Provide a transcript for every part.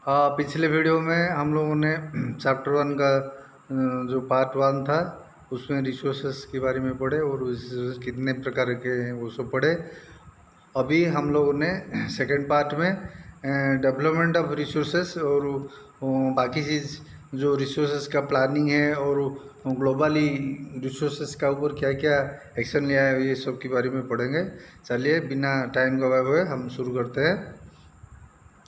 हाँ, पिछले वीडियो में हम लोगों ने चैप्टर 1 का जो पार्ट 1 था उसमें रिसोर्सेस के बारे में पढ़े और रिसोर्सेस कितने प्रकार के हैं वो सब पढ़े। अभी हम लोगों ने सेकंड पार्ट में डेवलपमेंट ऑफ रिसोर्सेस और बाकी चीज़ जो रिसोर्सेस का प्लानिंग है और ग्लोबली रिसोर्सेस का ऊपर क्या क्या एक्शन लिया है ये सब के बारे में पढ़ेंगे। चलिए बिना टाइम गवाए हुए हम शुरू करते हैं।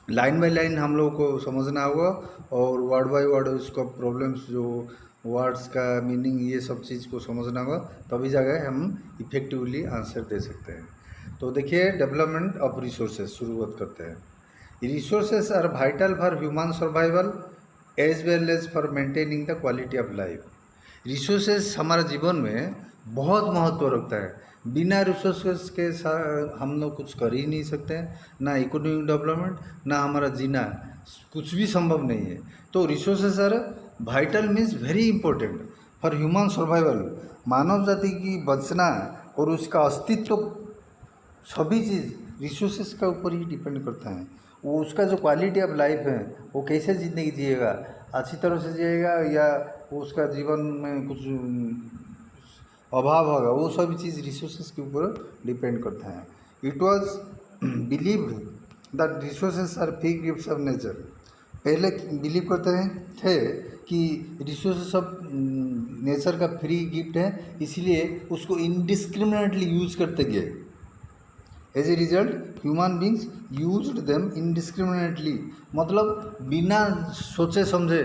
लाइन बाय लाइन हम लोगों को समझना होगा और वर्ड बाय वर्ड उसका प्रॉब्लम्स जो वर्ड्स का मीनिंग ये सब चीज़ को समझना होगा, तभी जगह हम इफेक्टिवली आंसर दे सकते हैं। तो देखिए, डेवलपमेंट ऑफ रिसोर्सेज शुरुआत करते हैं। Resources are vital for human survival as well as for maintaining the quality of life. Resources हमारे जीवन में बहुत महत्व रखता है। बिना रिसोर्सेज के हम लोग कुछ कर ही नहीं सकते हैं, ना इकोनॉमिक डेवलपमेंट, ना हमारा जीना, कुछ भी संभव नहीं है। तो resources are vital means very important for human survival. मानव जाति की बचना और उसका अस्तित्व सभी चीज़ रिसोर्सेज का ऊपर ही डिपेंड करता है। वो उसका जो क्वालिटी ऑफ लाइफ है वो कैसे ज़िंदगी जिएगा, अच्छी तरह से जिएगा या उसका जीवन में कुछ अभाव होगा, वो सभी चीज़ रिसोर्सेज के ऊपर डिपेंड करता है। It was believed that resources are free gifts of nature. पहले बिलीव करते थे कि रिसोर्सेज सब नेचर का फ्री गिफ्ट है, इसलिए उसको इनडिस्क्रिमिनेटली यूज करते गए। As a result human beings used them indiscriminately, मतलब बिना सोचे समझे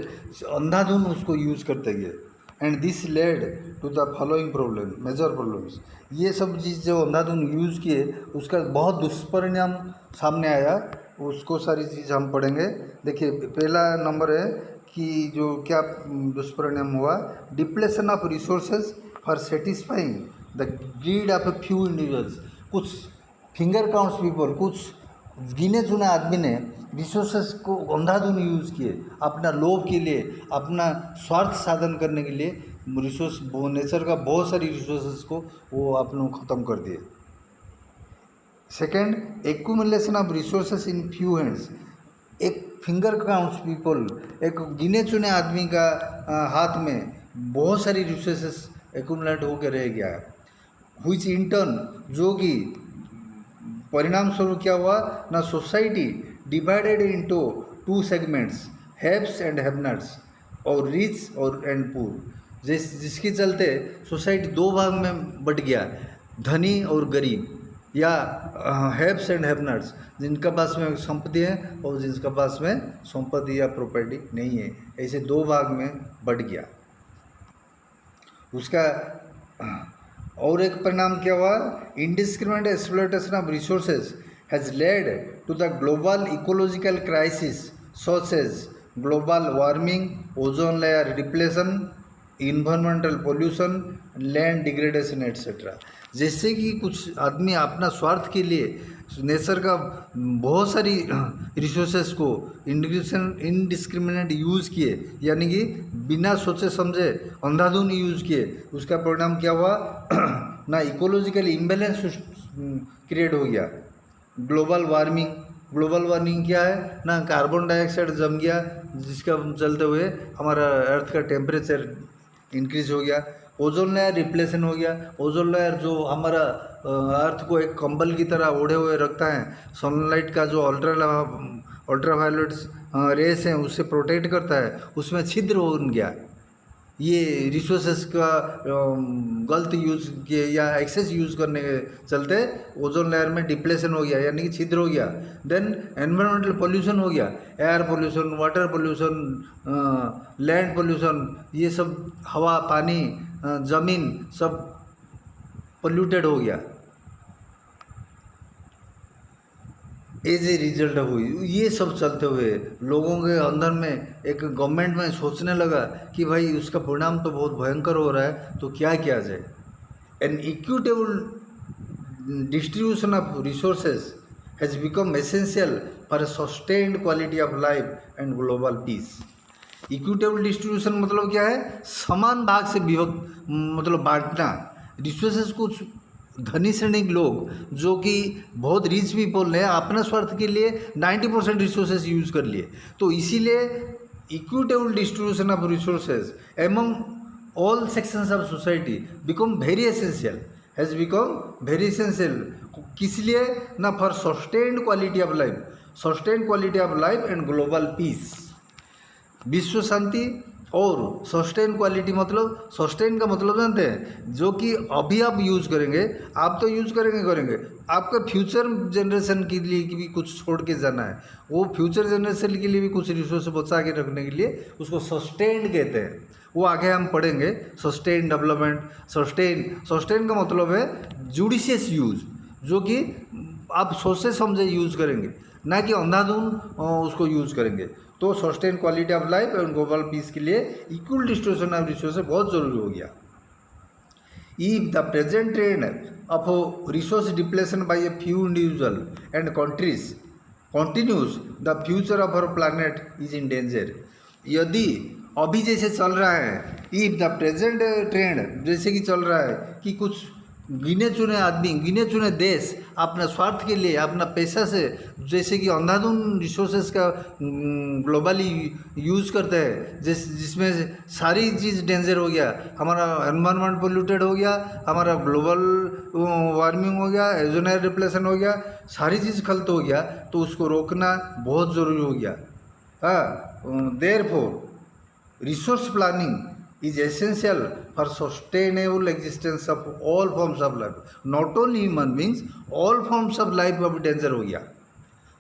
अंधाधुन उसको यूज करते गए। And this led to the following problem, major problems. ये सब चीज़ जो अंधाधुन यूज़ किए उसका बहुत दुष्परिणाम सामने आया, उसको सारी चीज़ हम पढ़ेंगे। देखिए, पहला नंबर है कि जो क्या दुष्परिणाम हुआ, depletion of resources for satisfying the greed of a few individuals. कुछ फिंगर काउंट्स पीपल, कुछ गिने चुने आदमी ने रिसोर्सेस को अंधाधुन यूज़ किए अपना लोभ के लिए, अपना स्वार्थ साधन करने के लिए। रिसोर्स नेचर का बहुत सारी रिसोर्सेस को वो अपनों ख़त्म कर दिए। Second, accumulation of resources in few hands. एक फिंगर काउंट्स पीपल, एक गिने चुने आदमी का हाथ में बहुत सारी रिसोर्सेस एक्यूमुलेट होकर रह गया, व्हिच इन टर्न, जो कि परिणाम स्वरूप क्या हुआ ना, society divided into two segments, haves and have nots, और रिच और एंड पुअर। जिसके चलते सोसाइटी दो भाग में बट गया, धनी और गरीब, या हैव्स एंड हैव नॉट्स, जिनका पास में संपत्ति है और जिनका पास में संपत्ति या प्रॉपर्टी नहीं है, ऐसे दो भाग में बट गया। उसका और एक परिणाम क्या हुआ, indiscriminate exploitation of resources has led to the global ecological crisis such as global warming, ozone layer depletion, environmental pollution, land degradation etcetera. जैसे कि कुछ आदमी अपना स्वार्थ के लिए नेचर का बहुत सारी रिसोर्सेज को इनडिस्क्रिमिनेट यूज़ किए, यानी कि बिना सोचे समझे अंधाधुन यूज़ किए। उसका परिणाम क्या हुआ ना, इकोलॉजिकल इम्बैलेंस क्रिएट हो गया। ग्लोबल वार्मिंग क्या है ना, कार्बन डाइऑक्साइड जम गया, जिसका चलते हुए हमारा अर्थ का टेम्परेचर इंक्रीज हो गया। ओजोन लेयर रिप्लेसन हो गया। ओजोन लेयर जो हमारा अर्थ को एक कंबल की तरह ओढ़े हुए रखता है, सनलाइट का जो अल्ट्रावायलेट रेस हैं उससे प्रोटेक्ट करता है, उसमें छिद्र हो गया। ये रिसोर्सेस का गलत यूज़ किए या एक्सेस यूज़ करने के चलते ओजोन लेयर में डिप्लेशन हो गया, यानी कि छिद्र हो गया। देन एनवायरमेंटल पोल्यूशन हो गया, air pollution, water pollution, land pollution, ये सब हवा, पानी, ज़मीन सब पोल्यूटेड हो गया। एज ए रिजल्ट हुई ये सब चलते हुए लोगों के अंदर में एक गवर्नमेंट में सोचने लगा कि भाई उसका परिणाम तो बहुत भयंकर हो रहा है, तो क्या किया जाए। An equitable distribution of resources has become essential for a sustained quality of life and global peace. Equitable distribution मतलब क्या है, समान भाग से विभक्त, मतलब बांटना। रिसोर्सेज को धनी श्रेणी के लोग जो कि बहुत रिच पीपल ने अपने स्वार्थ के लिए 90% रिसोर्सेज यूज कर लिए। तो इसीलिए equitable distribution of resources among all sections of society become very essential, has become very essential। किस लिए ना, for sustained quality of life and global piece, विश्व शांति। और सस्टेन क्वालिटी मतलब, सस्टेन का मतलब जानते हैं, जो कि अभी आप यूज़ करेंगे, आप तो यूज़ करेंगे, आपका फ्यूचर जनरेशन के लिए भी कुछ छोड़ के जाना है, वो फ्यूचर जनरेशन के लिए भी कुछ रिसोर्स बचा के रखने के लिए उसको सस्टेन कहते हैं। वो आगे हम पढ़ेंगे। सस्टेन डेवलपमेंट, सस्टेन का मतलब है जुडिशियस यूज, जो कि आप सोच से समझे यूज़ करेंगे, ना कि अंधाधुंध उसको यूज़ करेंगे। तो sustain quality of life and global piece के लिए इक्वल डिस्ट्रीब्यूशन ऑफ रिसोर्स बहुत ज़रूरी हो गया। If the present trend of resource depletion by a few individual and countries continues, the future of our planet is in danger. यदि अभी जैसे चल रहा है, इफ द प्रेजेंट ट्रेंड जैसे कि चल रहा है कि कुछ गिने चुने आदमी, गिने चुने देश अपना स्वार्थ के लिए, अपना पैसा से, जैसे कि अंधाधुंध रिसोर्सेज का ग्लोबली यूज़ करते हैं, जिसमें सारी चीज़ डेंजर हो गया, हमारा एनवायरनमेंट पोल्यूटेड हो गया, हमारा ग्लोबल वार्मिंग हो गया, ओजोन डिप्लेशन हो गया, सारी चीज़ खलत हो गया, तो उसको रोकना बहुत ज़रूरी हो गया। हाँ, therefore resource planning is essential for sustainable existence of all forms of life, not only human beings, all forms of life अब डेंजर हो गया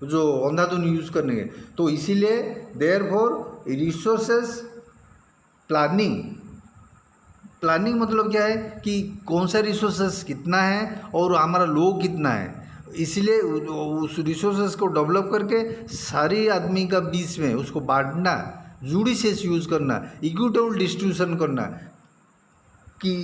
जो अंधाधुंध यूज़ करने के। तो इसीलिए देयरफॉर रिसोर्सेस प्लानिंग मतलब क्या है कि कौन सा रिसोर्सेस कितना है और हमारा लोग कितना है, इसलिए उस रिसोर्सेस को डेवलप करके सारी आदमी का बीच में उसको बांटना, जुडिशियस यूज़ करना, इक्विटेबल डिस्ट्रीब्यूशन करना कि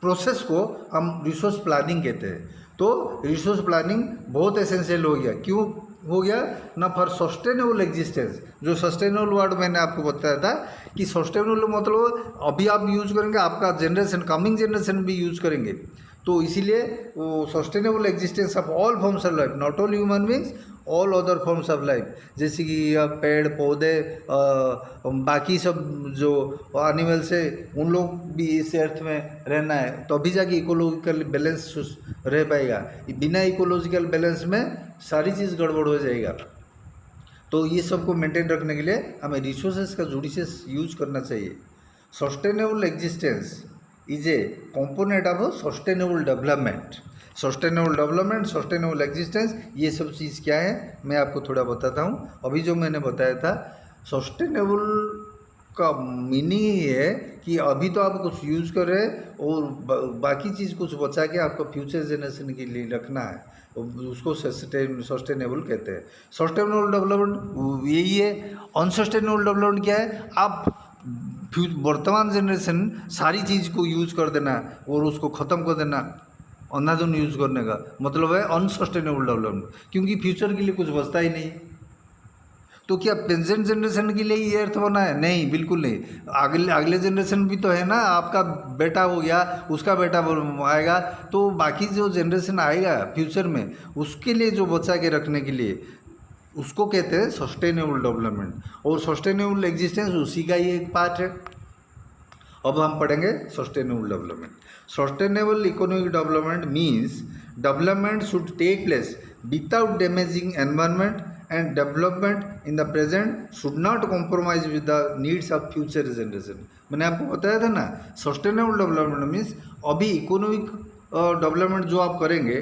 प्रोसेस को हम रिसोर्स प्लानिंग कहते हैं। तो रिसोर्स प्लानिंग बहुत एसेंशियल हो गया। क्यों हो गया ना, फॉर सस्टेनेबल एग्जिस्टेंस। जो सस्टेनेबल वर्ड मैंने आपको बताया था कि सस्टेनेबल मतलब अभी आप यूज़ करेंगे, आपका जनरेशन, कमिंग जनरेशन भी यूज़ करेंगे। तो इसीलिए वो sustainable existence of all forms of life, not only human beings, all other forms of life, जैसे कि पेड़ पौधे, बाकी सब जो एनिमल्स है, उन लोग भी इस अर्थ में रहना है, तो अभी जाके इकोलॉजिकल बैलेंस रह पाएगा। बिना इकोलॉजिकल बैलेंस में सारी चीज़ गड़बड़ हो जाएगा। तो ये सब को मेंटेन रखने के लिए हमें रिसोर्सेज का जुडिशियस यूज करना चाहिए। Sustainable existence is a component of sustainable development. Sustainable existence, ये सब चीज़ क्या है मैं आपको थोड़ा बताता हूँ। अभी जो मैंने बताया था, सस्टेनेबल का मीनिंग ये है कि अभी तो आप कुछ यूज़ कर रहे हैं और बाकी चीज़ कुछ बचा के आपको फ्यूचर जनरेशन के लिए रखना है, उसको सस्टेनेबल कहते हैं। सस्टेनेबल डेवलपमेंट यही है। अनसस्टेनेबल डेवलपमेंट क्या है, आप वर्तमान जनरेशन सारी चीज़ को यूज़ कर देना और उसको ख़त्म कर देना, अंधाधुंध यूज़ करने का मतलब है अनसस्टेनेबल डेवलपमेंट, क्योंकि फ्यूचर के लिए कुछ बचता ही नहीं। तो क्या प्रेजेंट जनरेशन के लिए ये अर्थ बना है? नहीं, बिल्कुल नहीं। अगले जनरेशन भी तो है ना, आपका बेटा हो गया, उसका बेटा आएगा, तो बाकी जो जनरेशन आएगा फ्यूचर में, उसके लिए जो बचा के रखने के लिए, उसको कहते हैं सस्टेनेबल डेवलपमेंट। और सस्टेनेबल एग्जिस्टेंस उसी का ही एक पार्ट है। अब हम पढ़ेंगे sustainable development. Sustainable economic development means development should take place without damaging environment and development in the present should not compromise with the needs of future generation। मैंने आपको बताया था ना, सस्टेनेबल डेवलपमेंट मीन्स अभी इकोनॉमिक डेवलपमेंट जो आप करेंगे,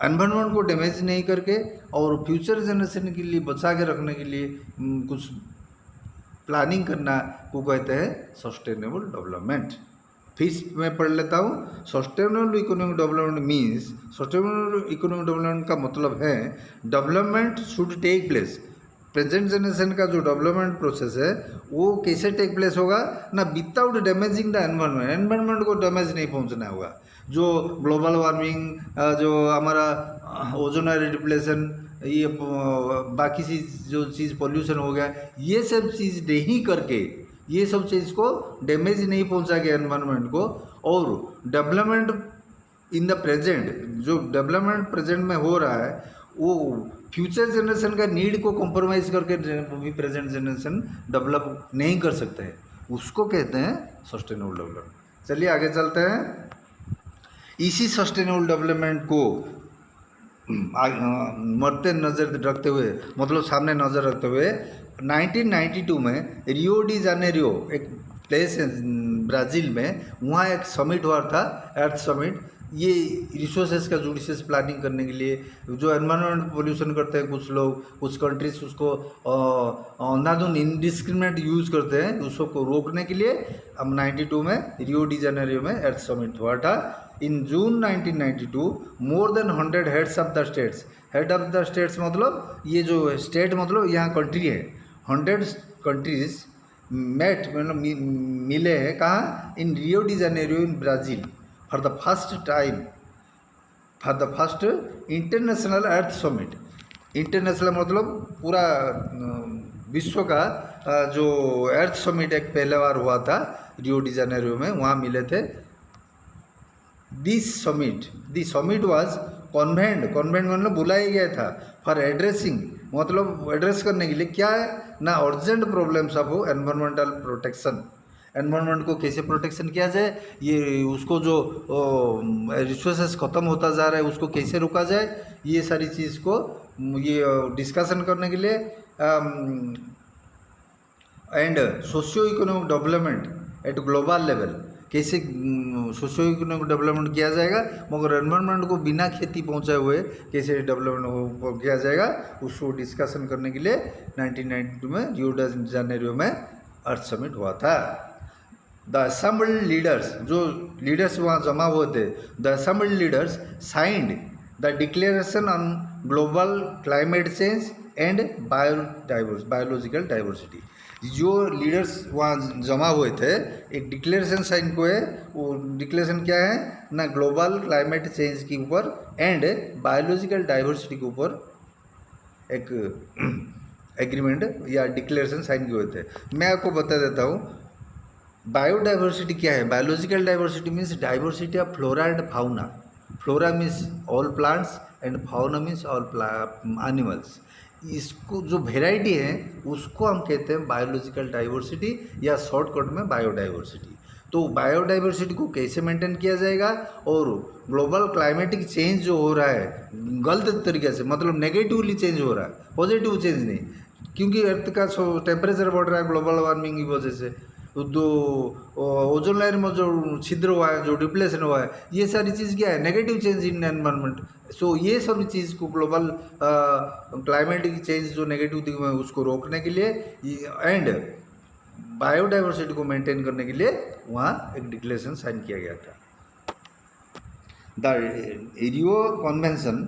environment को डैमेज नहीं करके और फ्यूचर जनरेशन के लिए बचा के रखने के लिए कुछ प्लानिंग करना को कहते हैं सस्टेनेबल डेवलपमेंट। फिर मैं पढ़ लेता हूँ। Sustainable economic development means, sustainable economic development का मतलब है development should take place. Present generation का जो डेवलपमेंट प्रोसेस है वो कैसे टेक प्लेस होगा ना, without damaging the environment. Environment को डैमेज नहीं पहुँचना होगा। जो ग्लोबल वार्मिंग, जो हमारा ओजोन डिप्लेशन, ये बाकी जो चीज़ पॉल्यूशन हो गया, ये सब चीज़ नहीं करके, ये सब चीज़ को डैमेज नहीं पहुंचा के एनवायरनमेंट को, और डेवलपमेंट इन द प्रेजेंट जो डेवलपमेंट प्रेजेंट में हो रहा है वो फ्यूचर जनरेशन का नीड को कॉम्प्रोमाइज़ करके भी प्रेजेंट जनरेशन डेवलप नहीं कर सकते हैं, उसको कहते हैं सस्टेनेबल डेवलपमेंट। चलिए आगे चलते हैं। इसी सस्टेनेबल डेवलपमेंट को मद्दे नज़र रखते हुए, मतलब सामने नज़र रखते हुए 1992 में रियो डी जानेरियो एक प्लेस है ब्राज़ील में, वहाँ एक समिट हुआ था, अर्थ समिट। ये रिसोर्सेज का जुडिशियस प्लानिंग करने के लिए, जो एनवायरनमेंट पोल्यूशन करते हैं कुछ लोग, कुछ कंट्रीज उसको अंधाधुंध इनडिस्क्रिमिनेट यूज़ करते हैं, उसको रोकने के लिए हम 92 में रियो डी जानेरियो में अर्थ समिट हुआ था। इन जून 1992 more than 100 heads of the states, head of the states मतलब ये जो स्टेट मतलब यहाँ कंट्री है, 100 कंट्रीज मेट मतलब मिले हैं कहाँ, in Rio de Janeiro in Brazil for the first time, for the first international earth summit. International मतलब पूरा विश्व का जो अर्थ समिट एक पहले बार हुआ था रियो डी जानेरियो में, वहाँ मिले थे। दिस समिट वाज कॉन्वेंट मतलब बुलाया गया था फॉर एड्रेसिंग, मतलब एड्रेस करने के लिए क्या है ना, urgent problems of environmental protection, environment को कैसे प्रोटेक्शन किया जाए, ये उसको जो रिसोर्सेस ख़त्म होता जा रहा है उसको कैसे रोका जाए, ये सारी चीज़ को ये डिस्कशन करने के लिए and socio economic development at global level, कैसे सोशियो इकोनॉमिक डेवलपमेंट किया जाएगा मगर एनवायरनमेंट को बिना खेती पहुंचाए हुए कैसे डेवलपमेंट किया जाएगा, उसको डिस्कशन करने के लिए 1992 में रियो डी जानेरियो में अर्थ समिट हुआ था। द असेंबल्ड लीडर्स, जो लीडर्स वहाँ जमा हुए थे, the assembled leaders signed the declaration on global climate change and biological diversity. जो लीडर्स वहाँ जमा हुए थे एक डिक्लेरेशन साइन को है, वो डिक्लेरेशन क्या है ना, ग्लोबल क्लाइमेट चेंज के ऊपर एंड बायोलॉजिकल डाइवर्सिटी के ऊपर एक एग्रीमेंट या डिक्लेरेशन साइन किए हुए थे। मैं आपको बता देता हूँ बायोडाइवर्सिटी क्या है। Biological diversity means diversity of flora and fauna. Flora means all plants and fauna means all animals. इसको जो वेराइटी है उसको हम कहते हैं बायोलॉजिकल डाइवर्सिटी या शॉर्टकट में बायोडाइवर्सिटी। तो बायोडाइवर्सिटी को कैसे मेंटेन किया जाएगा, और ग्लोबल क्लाइमेटिक चेंज जो हो रहा है गलत तरीके से, मतलब नेगेटिवली चेंज हो रहा है, पॉजिटिव चेंज नहीं, क्योंकि अर्थ का टेम्परेचर बढ़ रहा है ग्लोबल वार्मिंग की वजह से, तो ओजोन लेयर में जो छिद्र हुआ है, जो डिप्लेशन हुआ है, ये सारी चीज़ क्या है, नेगेटिव चेंज इन एनवायरनमेंट। सो ये सब चीज़ को ग्लोबल क्लाइमेटिक चेंज जो नेगेटिव दिख है उसको रोकने के लिए एंड बायोडाइवर्सिटी को मेंटेन करने के लिए वहाँ एक डिक्लेरेशन साइन किया गया था। द रियो कन्वेंशन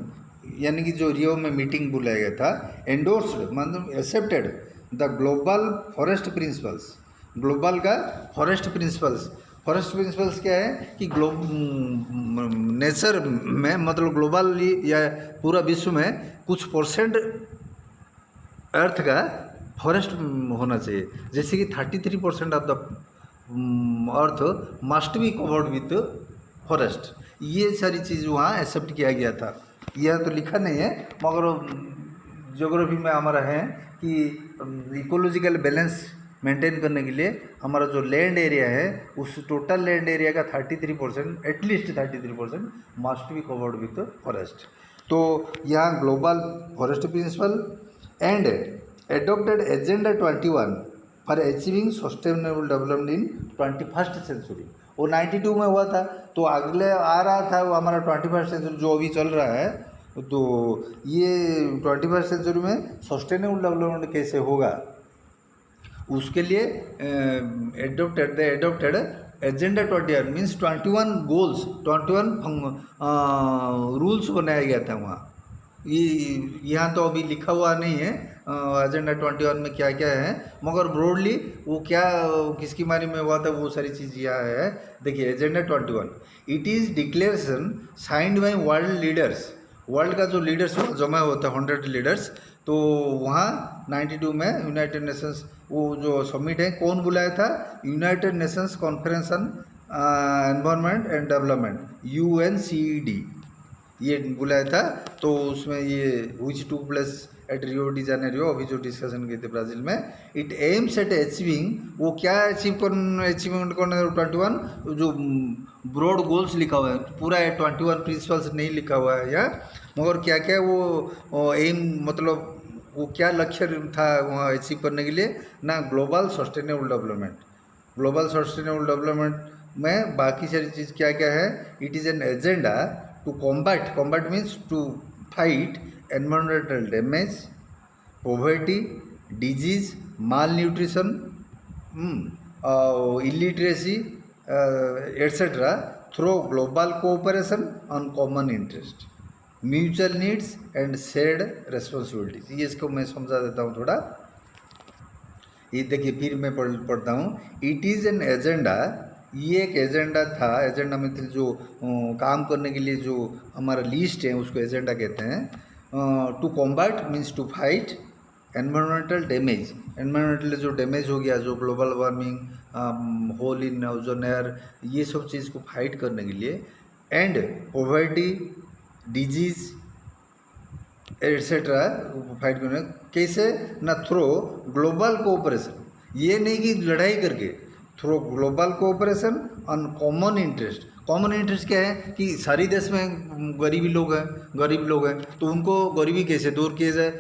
यानी कि जो रियो में मीटिंग बुलाया गया था, एंडोर्स्ड मतलब accepted the global forest principles. Global का फॉरेस्ट प्रिंसिपल्स क्या है कि नेचर में मतलब ग्लोबली या पूरा विश्व में कुछ परसेंट अर्थ का फॉरेस्ट होना चाहिए, जैसे कि 33% of the earth must be covered with forest. ये सारी चीज़ वहाँ एक्सेप्ट किया गया था। यह तो लिखा नहीं है मगर ज्योग्राफी में हमारा है कि इकोलॉजिकल बैलेंस मेंटेन करने के लिए हमारा जो लैंड एरिया है उस टोटल लैंड एरिया का 33% at least 33% must be covered with forest. तो यहाँ global forest principle and adopted agenda 21 for achieving sustainable development in 21st century. वो 92 में हुआ था, तो अगले आ रहा था वो हमारा 21st सेंचुरी जो अभी चल रहा है। तो ये 21st सेंचुरी में सस्टेनेबल डेवलपमेंट कैसे होगा उसके लिए adopted agenda 21 means 21 goals, 21 rules बनाया गया था वहाँ। ये यहाँ तो अभी लिखा हुआ नहीं है एजेंडा 21 में क्या क्या है, मगर ब्रॉडली वो क्या किसकी मारी में हुआ था वो सारी चीज़ यहाँ है। देखिए agenda 21 it is declaration signed by world leaders. World का जो लीडर्स जमा होता है 100 लीडर्स, तो वहाँ 92 में यूनाइटेड नेशंस वो जो समिट है कौन बुलाया था, United Nations conference on environment and development UNCED ये बुलाया था। तो उसमें ये which two plus eight Rio de Janeiro अभी जो डिस्कशन किए थे ब्राज़ील में, इट एम्स एट अचीविंग, वो क्या अचीवमेंट करने 21 जो ब्रॉड गोल्स लिखा हुआ है, पूरा 21 प्रिंसिपल्स नहीं लिखा हुआ है यहाँ, मगर क्या क्या वो एम मतलब वो क्या लक्ष्य था वहाँ अचीव करने के लिए ना, global sustainable development. Global sustainable development में बाकी सारी चीज़ क्या क्या है, it is an agenda to combat means to fight environmental damage, poverty, disease, malnutrition, illiteracy etcetera through global cooperation on common interest, mutual needs and shared responsibilities. ये इसको मैं समझा देता हूँ थोड़ा। ये देखिए फिर मैं पढ़ता हूँ। इट इज़ एन एजेंडा, ये एक एजेंडा था। एजेंडा में जो काम करने के लिए जो हमारा लिस्ट है उसको एजेंडा कहते हैं। To combat means to fight environmental damage, environmental जो डैमेज हो गया, जो global warming, hole in ozone layer, ये सब चीज़ को फाइट करने के लिए, and poverty, disease etcetera fight करने कैसे ना, थ्रू ग्लोबल कोऑपरेशन, ये नहीं कि लड़ाई करके, through global cooperation on common interest. Common interest क्या है कि सारी देश में गरीब लोग हैं तो उनको गरीबी कैसे दूर किया जाए,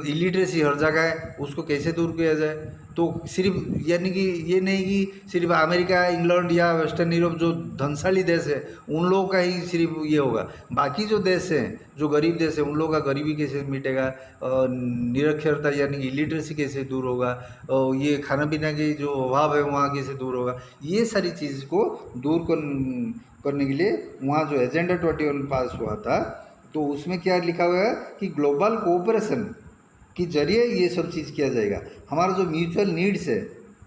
इलिटरेसी हर जगह है उसको कैसे दूर किया जाए। तो सिर्फ यानी कि ये नहीं कि सिर्फ अमेरिका, इंग्लैंड या वेस्टर्न यूरोप जो धनशाली देश है उन लोगों का ही सिर्फ ये होगा, बाकी जो देश हैं जो गरीब देश है उन लोगों का गरीबी कैसे मिटेगा, निरक्षरता यानी कि इलिटरेसी कैसे दूर होगा, और ये खाना पीना के जो अभाव है वहाँ कैसे दूर होगा, ये सारी चीज़ को दूर करने के लिए वहाँ जो एजेंडा 21 पास हुआ था तो उसमें क्या लिखा हुआ है कि ग्लोबल कोऑपरेशन के जरिए ये सब चीज़ किया जाएगा। हमारा जो म्यूचुअल नीड्स है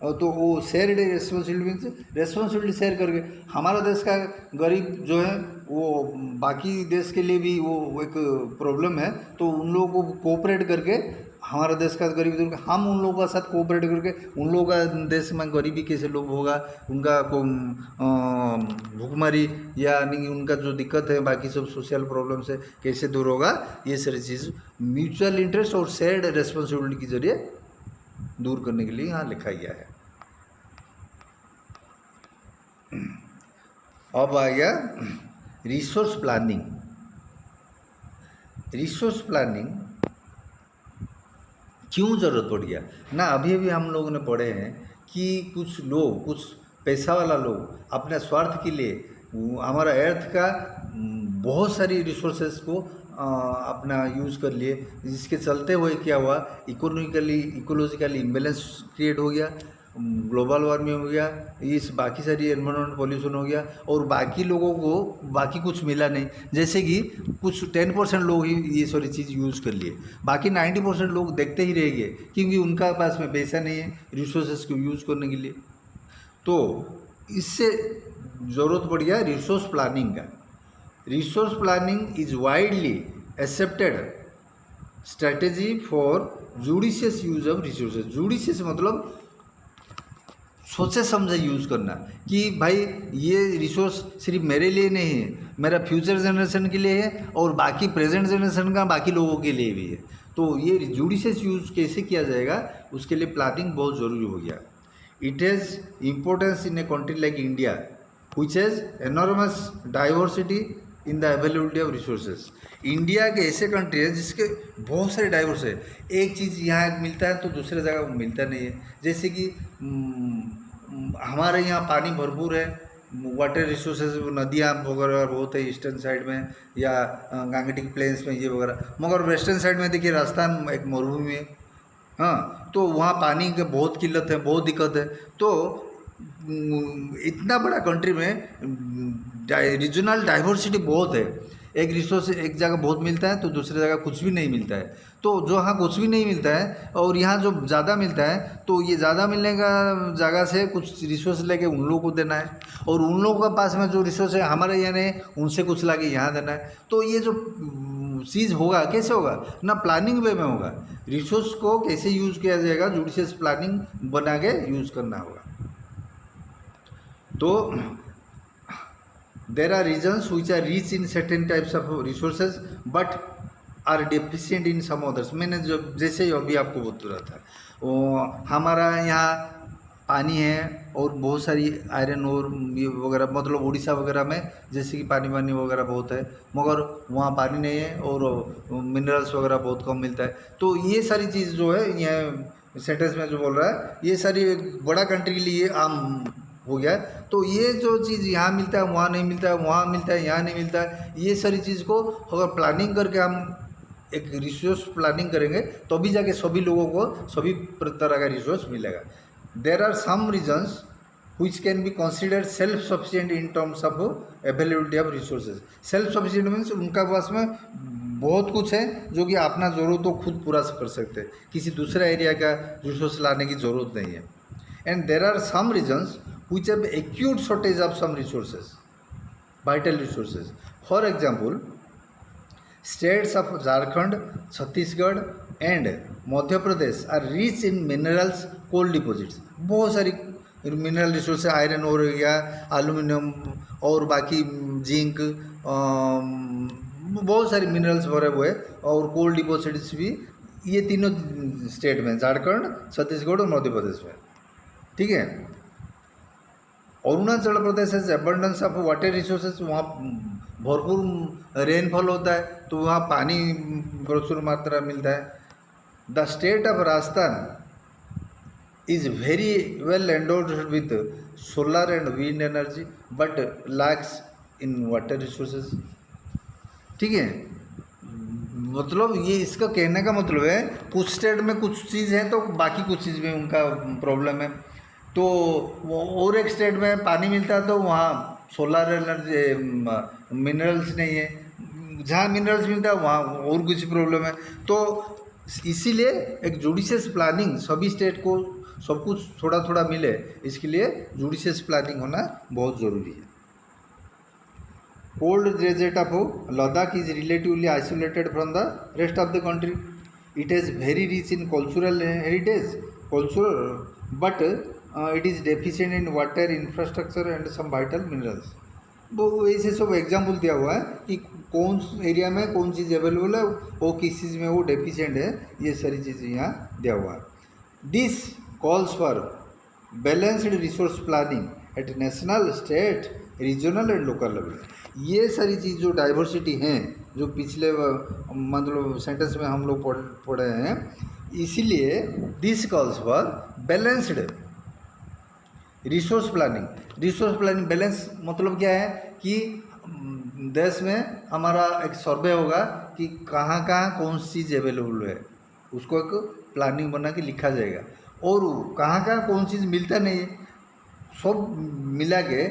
तो वो शेयर्ड रेस्पॉन्सिबिलिटी शेयर करके, हमारा देश का गरीब जो है वो बाकी देश के लिए भी वो एक प्रॉब्लम है, तो उन लोगों को कोऑपरेट करके हमारा देश का गरीब, हम उन लोगों के साथ कोऑपरेट करके उन लोगों का देश में गरीबी कैसे लोग होगा, उनका भूखमरी या नहीं उनका जो दिक्कत है बाकी सब सोशल प्रॉब्लम से कैसे दूर होगा, ये सारी चीज़ म्यूचुअल इंटरेस्ट और शेयर्ड रेस्पॉन्सिबिलिटी के जरिए दूर करने के लिए यहाँ लिखा गया है। अब आ गया रिसोर्स प्लानिंग। रिसोर्स प्लानिंग क्यों ज़रूरत पड़ गया ना, अभी अभी हम लोगों ने पढ़े हैं कि कुछ लोग, कुछ पैसा वाला लोग अपने स्वार्थ के लिए हमारा अर्थ का बहुत सारी रिसोर्सेज को अपना यूज़ कर लिए, जिसके चलते हुए क्या हुआ, इकोलॉजिकली इम्बेलेंस क्रिएट हो गया, ग्लोबल वार्मिंग हो गया, इस बाकी सारी एनवायरमेंट पॉल्यूशन हो गया, और बाकी लोगों को बाकी कुछ मिला नहीं। जैसे कि कुछ 10% लोग ही ये सारी चीज़ यूज़ कर लिए, बाकी 90% लोग देखते ही रह गए क्योंकि उनका पास में पैसा नहीं है रिसोर्सेज को यूज़ करने के लिए। तो इससे ज़रूरत पड़ गया रिसोर्स प्लानिंग का। Resource planning is widely accepted strategy for judicious use of resources. Judicious मतलब सोचे समझे यूज़ करना कि भाई ये रिसोर्स सिर्फ मेरे लिए नहीं है, मेरा फ्यूचर जनरेशन के लिए है और बाकी प्रेजेंट जनरेशन का बाकी लोगों के लिए भी है। तो ये जुडिशियस यूज़ कैसे किया जाएगा उसके लिए प्लानिंग बहुत ज़रूरी हो गया। It has importance in a country like India which has enormous diversity in the availability of resources. India के ऐसे कंट्री है जिसके बहुत सारे डाइवर्स है, एक चीज़ यहाँ मिलता है तो दूसरे जगह मिलता नहीं है। जैसे कि हमारे यहाँ पानी भरपूर है, वाटर रिसोर्सेज, नदियाँ वगैरह बहुत है ईस्टर्न साइड में या गांगेटिक प्लेन्स में ये वगैरह, मगर वेस्टर्न साइड में देखिए राजस्थान एक मरुभूमि है, हाँ, तो वहाँ पानी की बहुत किल्लत है, बहुत दिक्कत है। तो इतना बड़ा कंट्री में रीजनल डाइवर्सिटी बहुत है, एक रिसोर्स एक जगह बहुत मिलता है तो दूसरी जगह कुछ भी नहीं मिलता है। तो जो यहाँ कुछ भी नहीं मिलता है और यहाँ जो ज़्यादा मिलता है तो ये ज़्यादा मिलने का जगह से कुछ रिसोर्स लेके उन लोगों को देना है, और उन लोगों के पास में जो रिसोर्स है हमारे यहाँ नहीं उनसे कुछ लाके यहाँ देना है। तो ये जो चीज़ होगा कैसे होगा ना, प्लानिंग वे में होगा। रिसोर्स को कैसे यूज़ किया जाएगा, जुडिशियस प्लानिंग बना के यूज़ करना होगा। तो there are regions which are rich in certain types of resources but are deficient in some others. मैंने जो जैसे अभी आपको बता रहा था, वो हमारा यहाँ पानी है और बहुत सारी आयरन और ये वगैरह, मतलब उड़ीसा वगैरह में जैसे कि पानी वानी वगैरह बहुत है, मगर वहाँ पानी नहीं है और मिनरल्स वगैरह बहुत कम मिलता है। तो ये सारी चीज़ जो है यहाँ सेंटेंस में जो बोल रहा है, ये सारी एक बड़ा कंट्री के लिए आम हो गया। तो ये जो चीज़ यहाँ मिलता है वहाँ नहीं मिलता है, वहाँ मिलता है यहाँ नहीं मिलता है, ये सारी चीज़ को अगर प्लानिंग करके हम एक रिसोर्स प्लानिंग करेंगे तभी जाके सभी लोगों को सभी तरह का रिसोर्स मिलेगा। There are some regions which can be considered self sufficient in terms of availability of resources। self sufficient means उनका पास में बहुत कुछ है जो कि अपना ज़रूरत तो खुद पूरा कर सकते हैं, किसी दूसरा एरिया का रिसोर्स लाने की ज़रूरत नहीं है। And there are some regions which have acute shortage of some resources, vital resources। for example, states of Jharkhand, Chhattisgarh and Madhya Pradesh are rich in minerals coal deposits. बहुत सारी मिनरल रिसोर्स, आयरन और या aluminium और बाकी zinc, बहुत सारी minerals भरे हुए और कोल डिपॉजिट्स भी ये तीनों स्टेट में, झारखंड, छत्तीसगढ़ और मध्य प्रदेश में। ठीक है। अरुणाचल प्रदेश है एबंडेंस ऑफ वाटर रिसोर्सेज, वहाँ भरपूर रेनफॉल होता है तो वहाँ पानी प्रचुर मात्रा मिलता है। The state of Rajasthan is very well endowed with solar and wind energy but lacks in water resources। ठीक है, मतलब ये इसका कहने का मतलब है कुछ स्टेट में कुछ चीज़ है तो बाकी कुछ चीज़ में उनका प्रॉब्लम है। तो और एक स्टेट में पानी मिलता है तो वहाँ सोलर एनर्जी मिनरल्स नहीं है, जहाँ मिनरल्स मिलता है वहाँ और कुछ प्रॉब्लम है। तो इसीलिए एक जुडिशियस प्लानिंग सभी स्टेट को सब कुछ थोड़ा थोड़ा मिले, इसके लिए जुडिशियस प्लानिंग होना बहुत ज़रूरी है। Cold desert of Ladakh is relatively isolated from the rest of the country. It is very rich in cultural heritage culture but it is deficient in water infrastructure and some vital minerals. वो ऐसे सब example दिया हुआ है कि कौन area में कौन चीज़ अवेलेबल है, वो किस चीज़ में वो डेफिशिएंट है, ये सारी चीज़ें यहाँ दिया हुआ है। This calls for balanced resource planning at national, state, regional and local level। ये सारी चीज़ जो डाइवर्सिटी हैं जो पिछले मतलब सेंटेंस में हम लोग पढ़े हैं, इसीलिए this calls for balanced resource planning. Resource planning balance मतलब क्या है कि देश में हमारा एक सर्वे होगा कि कहाँ कहाँ कौन सी चीज़ अवेलेबल है, उसको एक प्लानिंग बना के लिखा जाएगा और कहाँ कहाँ कौन चीज़ मिलता नहीं है, सब मिला के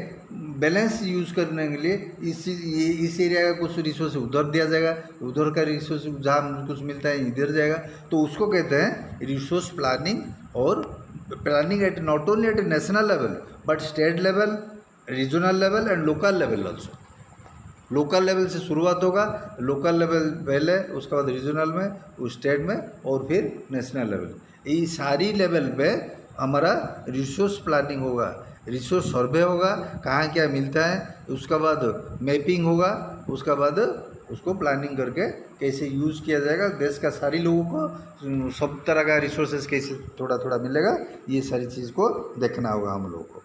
बैलेंस यूज़ करने के लिए इस एरिया का कुछ रिसोर्स उधर दिया जाएगा, उधर का रिसोर्स जहाँ कुछ मिलता है इधर जाएगा। तो उसको कहते हैं रिसोर्स प्लानिंग। और planning at not only at national level but state level, regional level and local level also. Local level से शुरुआत होगा, लोकल लेवल पहले, उसके बाद रीजनल में, उस स्टेट में और फिर नेशनल लेवल। ये सारी लेवल पे हमारा रिसोर्स प्लानिंग होगा, रिसोर्स सर्वे होगा, कहाँ क्या मिलता है, उसका बाद मैपिंग होगा, उसका बाद उसको प्लानिंग करके कैसे यूज़ किया जाएगा, देश का सारी लोगों को सब तरह का रिसोर्सेज कैसे थोड़ा थोड़ा मिलेगा, ये सारी चीज़ को देखना होगा हम लोगों को।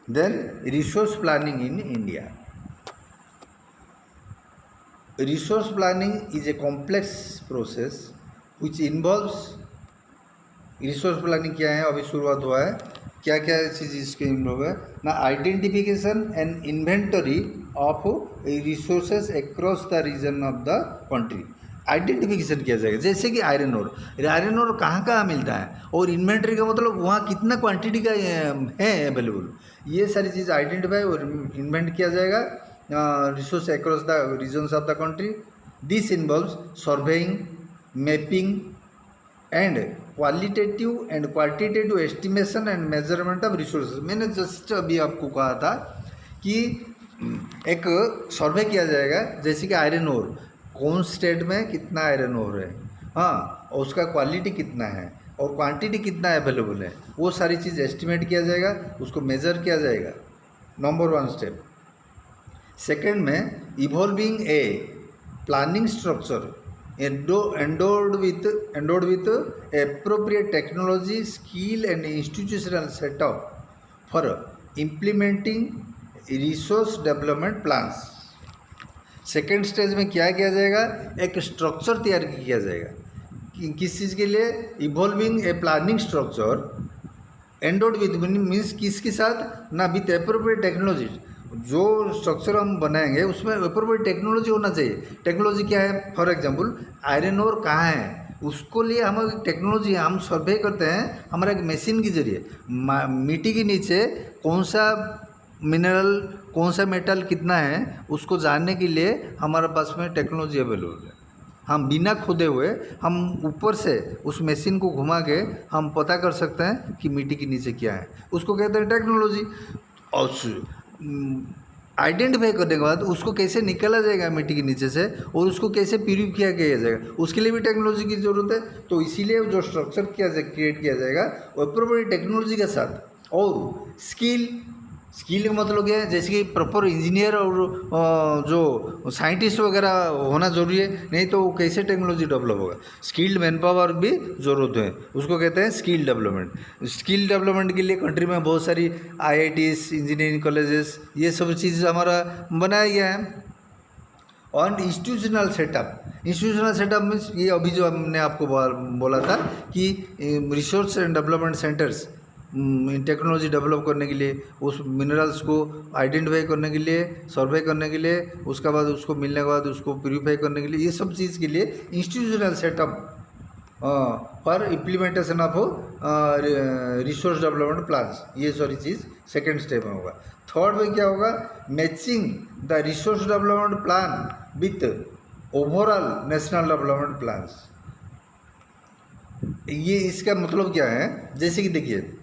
Then resource planning in India. Resource planning is a complex process which involves. Resource planning क्या है, अभी शुरुआत हुआ है, क्या क्या चीज़ इसके इन्वॉल्व है ना। Identification and inventory of resources across the region of the country. Identification किया जाएगा, जैसे कि आयरन ओर कहाँ कहाँ मिलता है, और इन्वेंटरी का मतलब वहाँ कितना क्वांटिटी का है अवेलेबल, ये सारी चीज़ आइडेंटिफाई और इन्वेंट किया जाएगा resource across the regions of the country. This involves surveying, mapping and qualitative and quantitative estimation and measurement of resources. मैंने जस्ट अभी आपको कहा था कि एक सर्वे किया जाएगा, जैसे कि आयरन ओर कौन स्टेट में कितना आयरन ओर है, हाँ, और उसका क्वालिटी कितना है, और क्वांटिटी कितना अवेलेबल है, वो सारी चीज़ एस्टिमेट किया जाएगा, उसको मेज़र किया जाएगा। Number 1 step. सेकेंड में evolving a planning structure endowed with appropriate technology, skill and institutional setup for implementing resource development plans। Second stage में क्या किया जाएगा, एक स्ट्रक्चर तैयार किया जाएगा किस चीज़ के लिए, evolving a planning structure endowed with means किसके साथ ना, विथ एप्रोप्रिएट टेक्नोलॉजी। जो स्ट्रक्चर हम बनाएंगे उसमें एप्रोप्रिएट टेक्नोलॉजी होना चाहिए। टेक्नोलॉजी क्या है, फॉर एग्जांपल आयरन ओर कहाँ है, उसको लिए हम टेक्नोलॉजी हम सर्वे करते हैं हमारा एक मशीन के जरिए। मिट्टी के नीचे कौन सा मिनरल कौन सा मेटल कितना है उसको जानने के लिए हमारे पास में टेक्नोलॉजी अवेलेबल है। हम बिना खुदे हुए हम ऊपर से उस मशीन को घुमा के हम पता कर सकते हैं कि मिट्टी के नीचे क्या है, उसको कहते हैं टेक्नोलॉजी। और आइडेंटिफाई करने के बाद उसको कैसे निकाला जाएगा मिट्टी के नीचे से और उसको कैसे प्यूरिफाई किया जाएगा, उसके लिए भी टेक्नोलॉजी की ज़रूरत है। तो इसीलिए जो स्ट्रक्चर क्रिएट किया जाएगा वो एप्रोप्रिएट टेक्नोलॉजी के साथ। और स्किल का मतलब क्या है, जैसे कि प्रॉपर इंजीनियर और जो साइंटिस्ट वगैरह होना जरूरी है, नहीं तो कैसे टेक्नोलॉजी डेवलप होगा। स्किल्ड मैन पावर भी ज़रूरत है, उसको कहते हैं स्किल डेवलपमेंट। स्किल डेवलपमेंट के लिए कंट्री में बहुत सारी IITs, इंजीनियरिंग कॉलेजेस, ये सब चीज़ हमारा बनाया गया है। और इंस्टीट्यूशनल सेटअप मीन्स ये अभी जो हमने आपको बोला था कि resource and development centres technology develop करने के लिए, उस मिनरल्स को आइडेंटिफाई करने के लिए, सर्वे करने के लिए, उसके बाद उसको मिलने के बाद उसको प्यूरिफाई करने के लिए, ये सब चीज़ के लिए institutional setup for implementation of resource development plans, ये सारी चीज़ सेकेंड स्टेप में होगा। थर्ड में क्या होगा, matching the resource development plan with overall national development plans. ये इसका मतलब क्या है, जैसे कि देखिए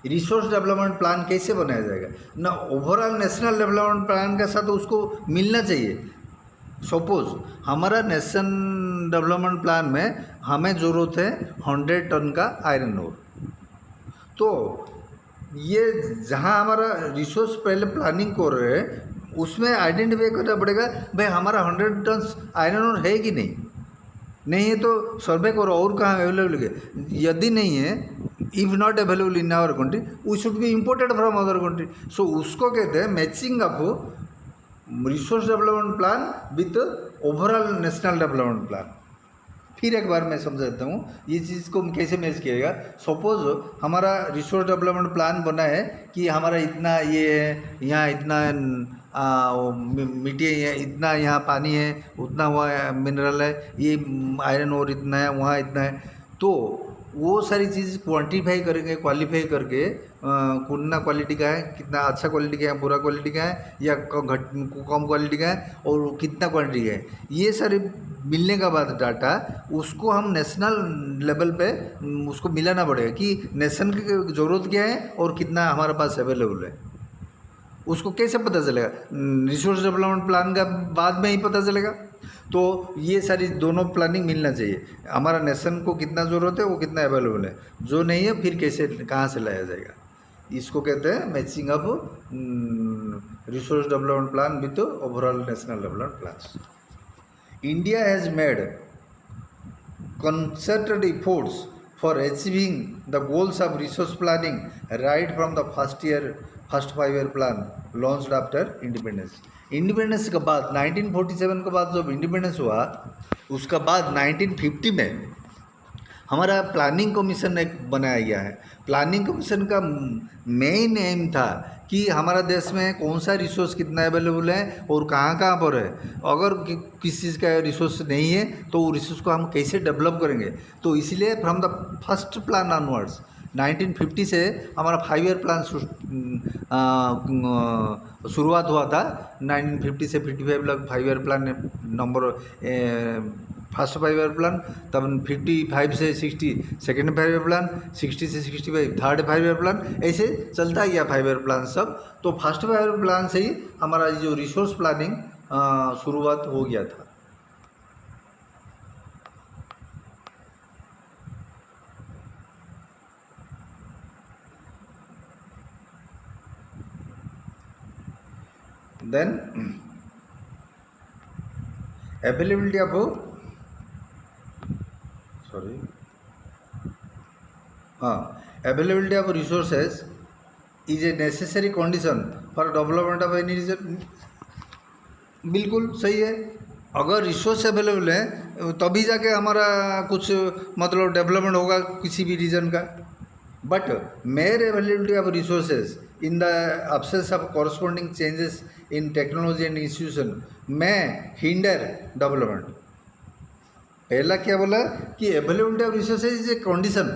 रिसोर्स डेवलपमेंट प्लान कैसे बनाया जाएगा ना, ओवरऑल नेशनल डेवलपमेंट प्लान के साथ उसको मिलना चाहिए। सपोज हमारा नेशनल डेवलपमेंट प्लान में हमें ज़रूरत है 100 टन का आयरन ओर, तो ये जहाँ हमारा रिसोर्स पहले प्लानिंग कर रहे हैं उसमें आइडेंटिफाई करना पड़ेगा भाई हमारा 100 टन आयरन ओर है कि नहीं है, तो सर्वे करो और कहाँ अवेलेबल है। यदि नहीं है, if not available in our country, we should be imported from other country. So उसको कहते हैं matching of resource development plan with overall national development plan. फिर एक बार मैं समझा देता हूँ ये चीज़ को कैसे मैच किएगा। सपोज हमारा रिसोर्स डेवलपमेंट प्लान बना है कि हमारा इतना ये है, यहाँ इतना मिट्टी है, इतना यहाँ पानी है, उतना हुआ मिनरल है, ये आयरन और इतना है, वहाँ इतना है। तो वो सारी चीज़ क्वांटिफाई करेंगे, क्वालिफाई करके कितना क्वालिटी का है, कितना अच्छा क्वालिटी का है, बुरा क्वालिटी का है, या कम क्वालिटी का है, और कितना क्वांटिटी का है, ये सारे मिलने के बाद डाटा उसको हम नेशनल लेवल पे उसको मिलाना पड़ेगा कि नेशन की ज़रूरत क्या है और कितना हमारे पास अवेलेबल है। उसको कैसे पता चलेगा, रिसोर्स डेवलपमेंट प्लान का बाद में ही पता चलेगा। तो ये सारी दोनों प्लानिंग मिलना चाहिए, हमारा नेशन को कितना ज़रूरत है, वो कितना अवेलेबल है, जो नहीं है फिर कैसे कहाँ से लाया जाएगा। इसको कहते हैं matching of resource development plan with overall national development plans. India has made concerted efforts for achieving the goals of resource planning right from the first 5-year plan launched after independence। Independence के बाद 1947 के बाद जब independence हुआ उसका बाद 1950 में हमारा प्लानिंग कमीशन एक बनाया गया है। प्लानिंग कमीशन का मेन एम था कि हमारा देश में कौन सा रिसोर्स कितना अवेलेबल है और कहाँ कहाँ पर है। अगर किसी चीज़ का रिसोर्स नहीं है तो वो रिसोर्स को हम कैसे डेवलप करेंगे। तो इसलिए from the first plan onwards 1950 से हमारा 5-year प्लान शुरुआत हुआ था। 1950 से 55 तक 5-year plan number first 5-year plan, तब 55 से 60 सेकेंड 5-year प्लान, 60 से 65 थर्ड 5-year प्लान, ऐसे चलता गया 5-year प्लान सब। तो फर्स्ट 5-year प्लान से ही हमारा जो रिसोर्स प्लानिंग शुरुआत हो गया था। देन अवेलेबिलिटी ऑफ सॉरी हाँ availability of resources is a necessary condition for development of any region. बिल्कुल सही है, अगर रिसोर्स अवेलेबल है तभी जाके हमारा कुछ मतलब डेवलपमेंट होगा किसी भी रीजन का। But mere availability of resources in the absence of corresponding changes in technology and institution में हिंडर डेवलपमेंट। पहला क्या बोला कि availability of resources is a condition,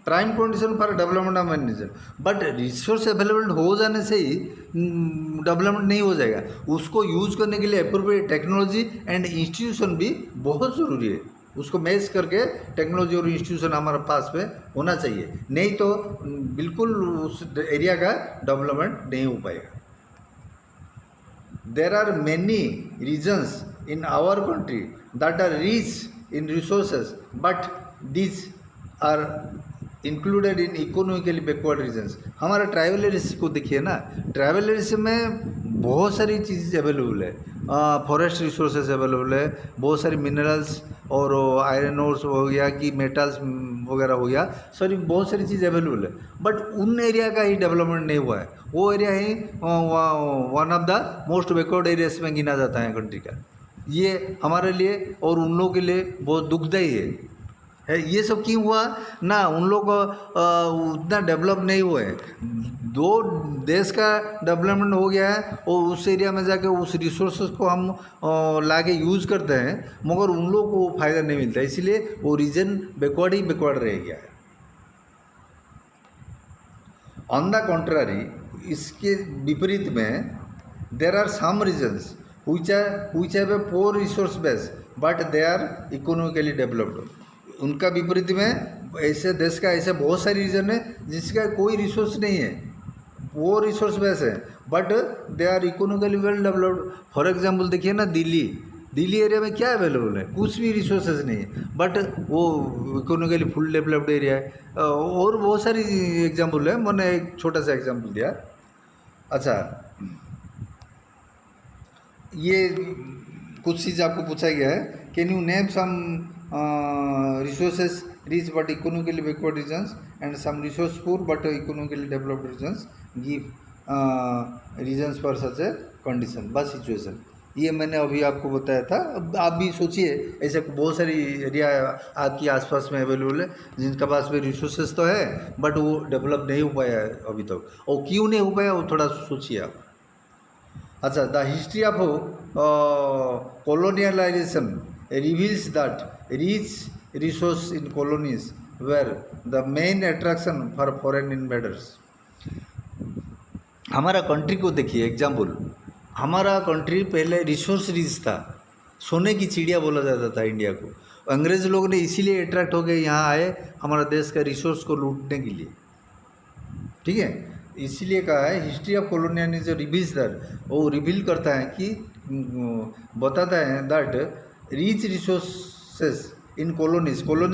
prime condition for development of any region. But resource available हो जाने से ही development नहीं हो जाएगा, उसको यूज़ करने के लिए अप्रोप्रिएट टेक्नोलॉजी एंड इंस्टीट्यूशन भी बहुत ज़रूरी है। उसको मैच करके टेक्नोलॉजी और इंस्टीट्यूशन हमारे पास में होना चाहिए, नहीं तो बिल्कुल उस एरिया का डेवलपमेंट नहीं हो पाएगा। There are many regions in our country that are rich in resources but these are included in economically backward regions. हमारा ट्राइबल एरिया को देखिए ना, ट्राइबल एरिया में बहुत सारी चीज़ें अवेलेबल है, फॉरेस्ट रिसोर्सेज अवेलेबल है, बहुत सारी मिनरल्स और आयरन ओर्स हो गया कि मेटल्स वगैरह हो गया, सॉरी बहुत सारी चीज़ अवेलेबल है। बट उन एरिया का ही डेवलपमेंट नहीं हुआ है, वो area he one of the most backward areas में गिना जाता है कंट्री का। ये हमारे लिए और उन लोगों के लिए बहुत दुखदायी है। ये सब क्यों हुआ ना, उन लोग उतना डेवलप नहीं हुए हैं। दो देश का डेवलपमेंट हो गया है और उस एरिया में जाके उस रिसोर्सेज को हम लाके यूज़ करते हैं, मगर उन लोग को फ़ायदा नहीं मिलता, इसलिए वो रीजन बैकवर्ड ही बैकवर्ड रह गया है। ऑन द कॉन्ट्रारी, इसके विपरीत में there are some regions which have a poor resource base but they are economically developed। उनका विपरीत में ऐसे देश का ऐसे बहुत सारी रीजन है जिसका कोई रिसोर्स नहीं है, वो रिसोर्स बेस है but they are economically well developed. For example देखिए ना, दिल्ली एरिया में क्या अवेलेबल है, कुछ भी रिसोर्सेज नहीं है, बट वो इकोनॉमिकली फुल डेवलप्ड एरिया है। और बहुत सारी एग्जांपल है, मैंने एक छोटा सा एग्जांपल दिया। अच्छा, ये कुछ चीज़ आपको पूछा गया है, can you name some resources rich but economically backward regions and some resource poor but economically developed regions, give reasons for such a condition बस सिचुएशन। ये मैंने अभी आपको बताया था। अब आप भी सोचिए, ऐसे बहुत सारी एरिया आपके आसपास में अवेलेबल है जिनका पास में रिसोर्सेज तो है बट वो डेवलप नहीं हो पाया है अभी तक, और क्यों नहीं हो पाया वो थोड़ा सोचिए आप। अच्छा, the history of colonialization reveals that rich resources in colonies were the main attraction for foreign invaders। हमारा कंट्री को देखिए एग्जाम्पल, हमारा कंट्री पहले रिसोर्स रिच था, सोने की चिड़िया बोला जाता था इंडिया को। अंग्रेज़ लोग ने इसीलिए अट्रैक्ट हो गए, यहाँ आए हमारा देश का रिसोर्स को लूटने के लिए, ठीक है। इसीलिए कहा है history of colonialism reveals that, वो रिवील करता है कि बताता है that rich resources in colonies में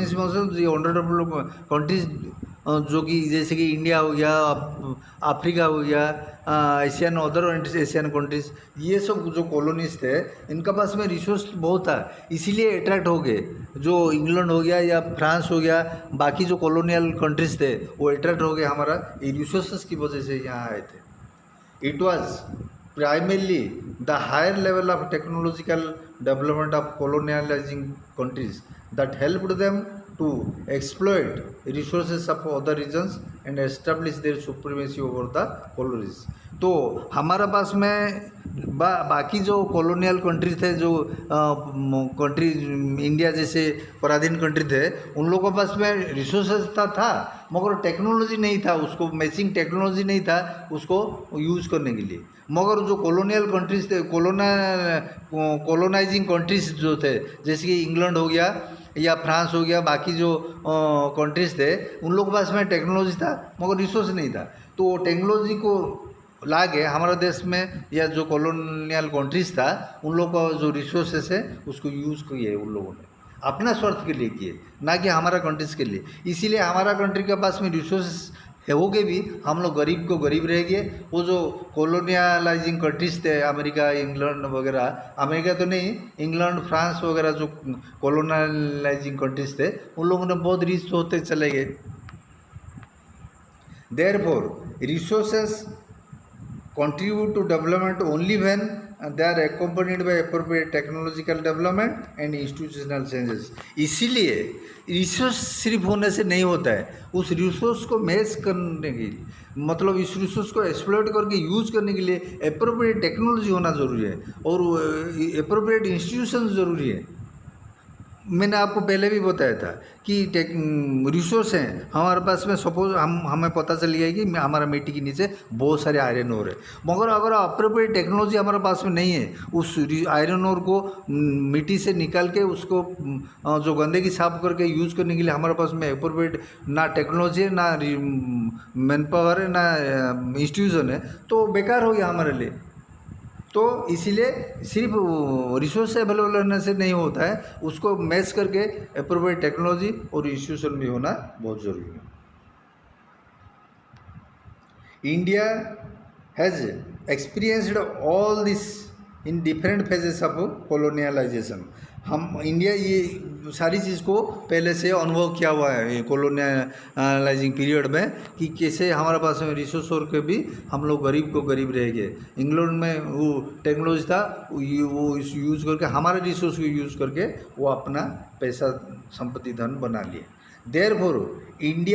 जो अंडर कंट्रीज जो कि जैसे कि इंडिया हो गया, अफ्रीका हो गया, एशियन अदर एशियन कंट्रीज, ये सब जो कॉलोनीज थे इनका पास में रिसोर्स बहुत था, इसीलिए अट्रैक्ट हो गए। जो इंग्लैंड हो गया या फ्रांस हो गया, बाकी जो कॉलोनियल कंट्रीज थे वो अट्रैक्ट हो गए हमारा रिसोर्सेस की वजह से यहाँ आए थे। It was primarily the higher level of technological development of colonializing countries that helped them to exploit resources of other regions and establish their supremacy over the colonies। तो हमारा पास में बाकी जो कॉलोनियल कंट्री थे, जो कंट्री इंडिया जैसे पराधीन कंट्री थे, उन लोगों के पास में रिसोर्सेज था मगर टेक्नोलॉजी नहीं था, उसको मैचिंग टेक्नोलॉजी नहीं था उसको यूज़ करने के लिए। मगर जो कॉलोनियल कंट्रीज थे, कॉलोनाइजिंग कंट्रीज जो थे, जैसे कि इंग्लैंड हो गया या फ्रांस हो गया, बाकी जो कंट्रीज थे उन लोगों के पास में टेक्नोलॉजी था मगर रिसोर्स नहीं था। तो वो टेक्नोलॉजी को ला के हमारा देश में या जो कॉलोनियल कंट्रीज था उन लोगों का जो रिसोर्सेस है उसको यूज़ किए उन लोगों ने, अपना स्वार्थ के लिए किए, ना कि हमारा कंट्रीज़ के लिए। इसीलिए हमारा कंट्री के पास में रिसोर्सेस हो के भी हम लोग गरीब को गरीब रह गए। वो जो कॉलोनियलाइजिंग कंट्रीज थे, अमेरिका, इंग्लैंड वगैरह, अमेरिका तो नहीं, इंग्लैंड, फ्रांस वगैरह जो कॉलोनियलाइजिंग कंट्रीज थे, उन लोगों ने बहुत रिच होते चले गए। Therefore resources contribute to development only when they are accompanied by appropriate technological development and institutional changes। इसीलिए रिसोर्स सिर्फ होने से नहीं होता है, उस रिसोर्स को मैच करने के लिए, मतलब इस रिसोर्स को एक्सप्लॉइट करके यूज़ करने के लिए एप्रोप्रिएट टेक्नोलॉजी होना ज़रूरी है और एप्रोप्रिएट इंस्टीट्यूशन ज़रूरी है। मैंने आपको पहले भी बताया था कि रिसोर्स हैं हमारे पास में, सपोज हमें पता चल गया कि हमारा मिट्टी के नीचे बहुत सारे आयरन ओर है, मगर अगर अप्रोप्रिएट टेक्नोलॉजी हमारे पास में नहीं है, उस आयरन ओर को मिट्टी से निकाल के उसको जो गंदगी साफ करके यूज़ करने के लिए हमारे पास में अप्रोप्रिएट ना टेक्नोलॉजी है, ना मैन पावर है, ना इंस्टीट्यूशन है, तो बेकार हो गया हमारे लिए। तो इसीलिए सिर्फ रिसोर्स अवेलेबल होने से नहीं होता है, उसको मैच करके एप्रोप्रिएट टेक्नोलॉजी और इंस्टीट्यूशन भी होना बहुत ज़रूरी है। India has experienced all this in different phases of colonialisation. हम इंडिया ये सारी चीज़ को पहले से अनुभव किया हुआ है ये कॉलोनियलाइजिंग पीरियड में, कि कैसे हमारे पास में रिसोर्स और के भी हम लोग गरीब को गरीब रह गए। इंग्लैंड में वो टेक्नोलॉजी था, वो यूज़ करके हमारे रिसोर्स को यूज़ करके वो अपना पैसा संपत्ति धन बना लिए। Therefore, in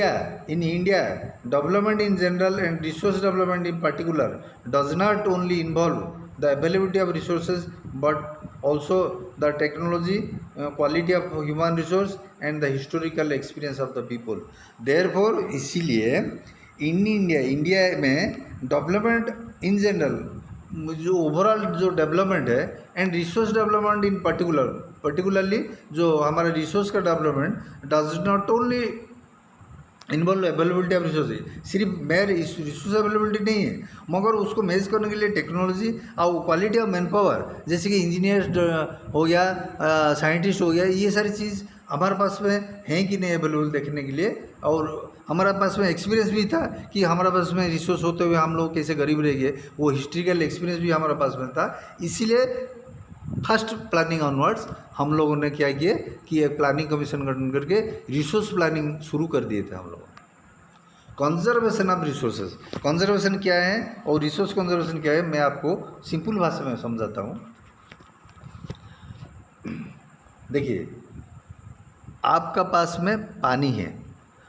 India, development in general and resource development in particular does not only involve the availability of resources but also the technology, quality of human resource and the historical experience of the people। Therefore, इसीलिए India में development in general, जो overall जो development है, and resource development in particularly जो हमारा resource का development does not only involve availability of resource, सिर्फ मेरे रिसोर्स अवेलेबिलिटी नहीं है, मगर उसको मैच करने के लिए टेक्नोलॉजी और क्वालिटी ऑफ मैन पावर, जैसे कि इंजीनियर हो गया, साइंटिस्ट हो गया, ये सारी चीज़ हमारे पास में है कि नहीं अवेलेबल देखने के लिए। और हमारे पास में एक्सपीरियंस भी था कि हमारे पास में रिसोर्स होते हुए हम लोग कैसे गरीब रह गए, वो हिस्ट्रिकल एक्सपीरियंस भी हमारे पास में था। इसीलिए फर्स्ट प्लानिंग ऑनवर्ड्स हम लोगों ने क्या किया कि एक प्लानिंग कमीशन गठन करके रिसोर्स प्लानिंग शुरू कर दिए थे हम लोगों ने। कंजर्वेशन ऑफ रिसोर्सेज, कंजर्वेशन क्या है और रिसोर्स कंजर्वेशन क्या है, मैं आपको सिंपल भाषा में समझाता हूँ। देखिए, आपका पास में पानी है,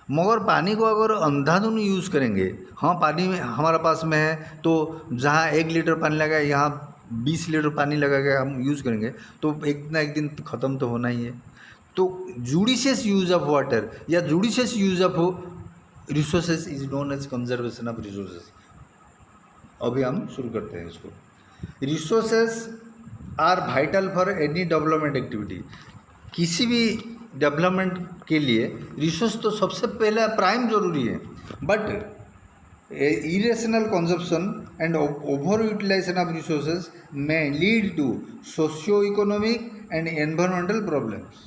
मगर पानी को अगर अंधाधुंध यूज़ करेंगे, हाँ पानी में हमारे पास में है, तो जहाँ 1 लीटर पानी लगा यहाँ 20 लीटर पानी लगा के हम यूज़ करेंगे तो एक ना एक दिन ख़त्म तो होना ही है। तो जुडिशियस यूज ऑफ वाटर या judicious use of resources is known as conservation of resources. अभी हम शुरू करते हैं इसको। Resources are vital for any development activity. किसी भी डेवलपमेंट के लिए रिसोर्स तो सबसे पहले प्राइम जरूरी है, but irrational consumption and overutilization of resources may lead to socio-economic and environmental problems।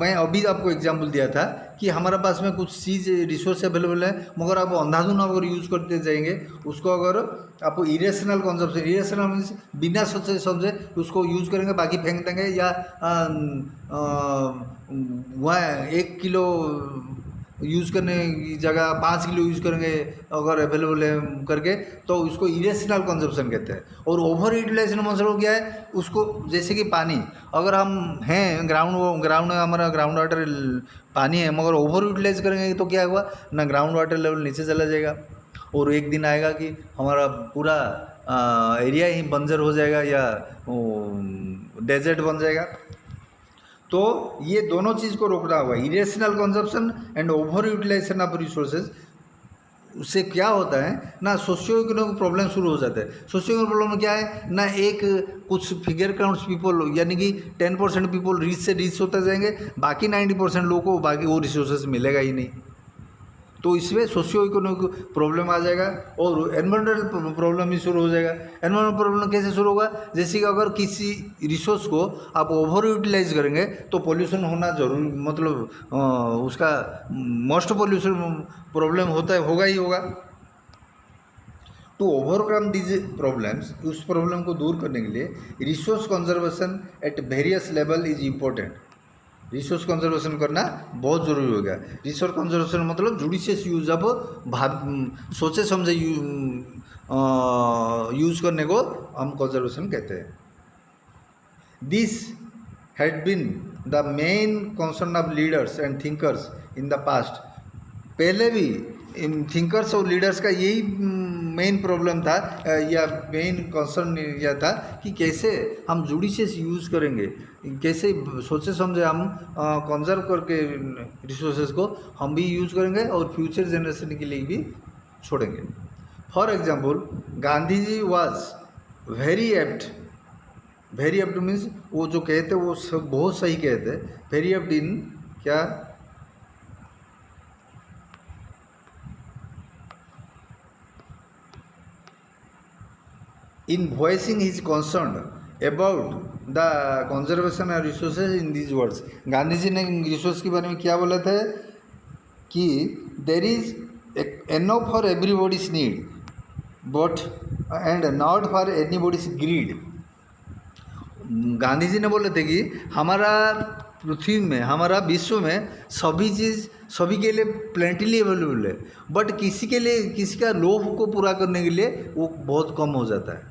मैं अभी आपको एग्जांपल दिया था कि हमारे पास में कुछ चीज़ रिसोर्स अवेलेबल है, मगर आप अंधाधुंध अगर यूज़ करते जाएंगे उसको, अगर आप इरेशनल कंजप्शन, इरेशनल मीन्स बिना सोचे समझे उसको यूज़ करेंगे, बाकी फेंक देंगे, या वहाँ 1 किलो यूज़ करने की जगह 5 किलो यूज़ करेंगे अगर अवेलेबल है करके, तो उसको इरेशनल कंजप्शन कहते हैं। और ओवर यूटिलाइजेशन मतलब क्या है, उसको जैसे कि पानी अगर हम हैं ग्राउंड हमारा ग्राउंड वाटर पानी है, मगर ओवर यूटिलाइज करेंगे तो क्या हुआ ना, ग्राउंड वाटर लेवल नीचे चला जाएगा और एक दिन आएगा कि हमारा पूरा एरिया ही बंजर हो जाएगा या डेजर्ट बन जाएगा। तो ये दोनों चीज़ को रोकना होगा, irrational consumption and over utilization of resources. उससे क्या होता है ना, सोशियो इकोनॉमिक प्रॉब्लम शुरू हो जाता है। सोशियो इकोनॉमिक प्रॉब्लम क्या है ना, एक कुछ फिगर काउंट्स पीपल यानी कि 10% पीपल रिच से रिच होते जाएंगे, बाकी 90% लोगों को बाकी वो रिसोर्सेज मिलेगा ही नहीं। तो इसमें सोशियो इकोनॉमिक प्रॉब्लम आ जाएगा और एनवायरमेंटल प्रॉब्लम भी शुरू हो जाएगा। एनवायरमेंटल प्रॉब्लम कैसे शुरू होगा? जैसे कि अगर किसी रिसोर्स को आप ओवर यूटिलाइज करेंगे तो पोल्यूशन होना जरूरी, मतलब उसका मोस्ट पोल्यूशन प्रॉब्लम होता है, होगा ही होगा। टू ओवरकम दीज प्रॉब्लम्स, उस प्रॉब्लम को दूर करने के लिए resource conservation at various level is important. Resource conservation करना बहुत ज़रूरी हो गया। रिसोर्स कंजर्वेशन मतलब जुडिशियस यूज ऑफ सोचे समझे यूज करने को हम कंजर्वेशन कहते हैं। This had been the main concern of leaders and thinkers in the past. पहले भी थिंकर्स और लीडर्स का यही मेन प्रॉब्लम था या मेन कंसर्न यह था कि कैसे हम जुडिशियस यूज़ करेंगे, कैसे सोचे समझे हम कंजर्व करके रिसोर्सेज को हम भी यूज़ करेंगे और फ्यूचर जनरेशन के लिए भी छोड़ेंगे। For example Gandhi ji was very apt means वो जो कहते वो सब बहुत सही कहते, वेरी एप्ट इन क्या in voicing his concern about the conservation of resources in these words। Gandhi ji ने रिसोर्स के बारे में क्या बोला था कि there is enough for everybody's need but and not for anybody's greed। Gandhi ji ने बोले थे कि हमारा पृथ्वी में, हमारा विश्व में सभी चीज़ सभी के लिए प्लेंटली अवेलेबल है, बट किसी के लिए, किसी का लोभ को पूरा करने के लिए वो बहुत कम हो जाता है।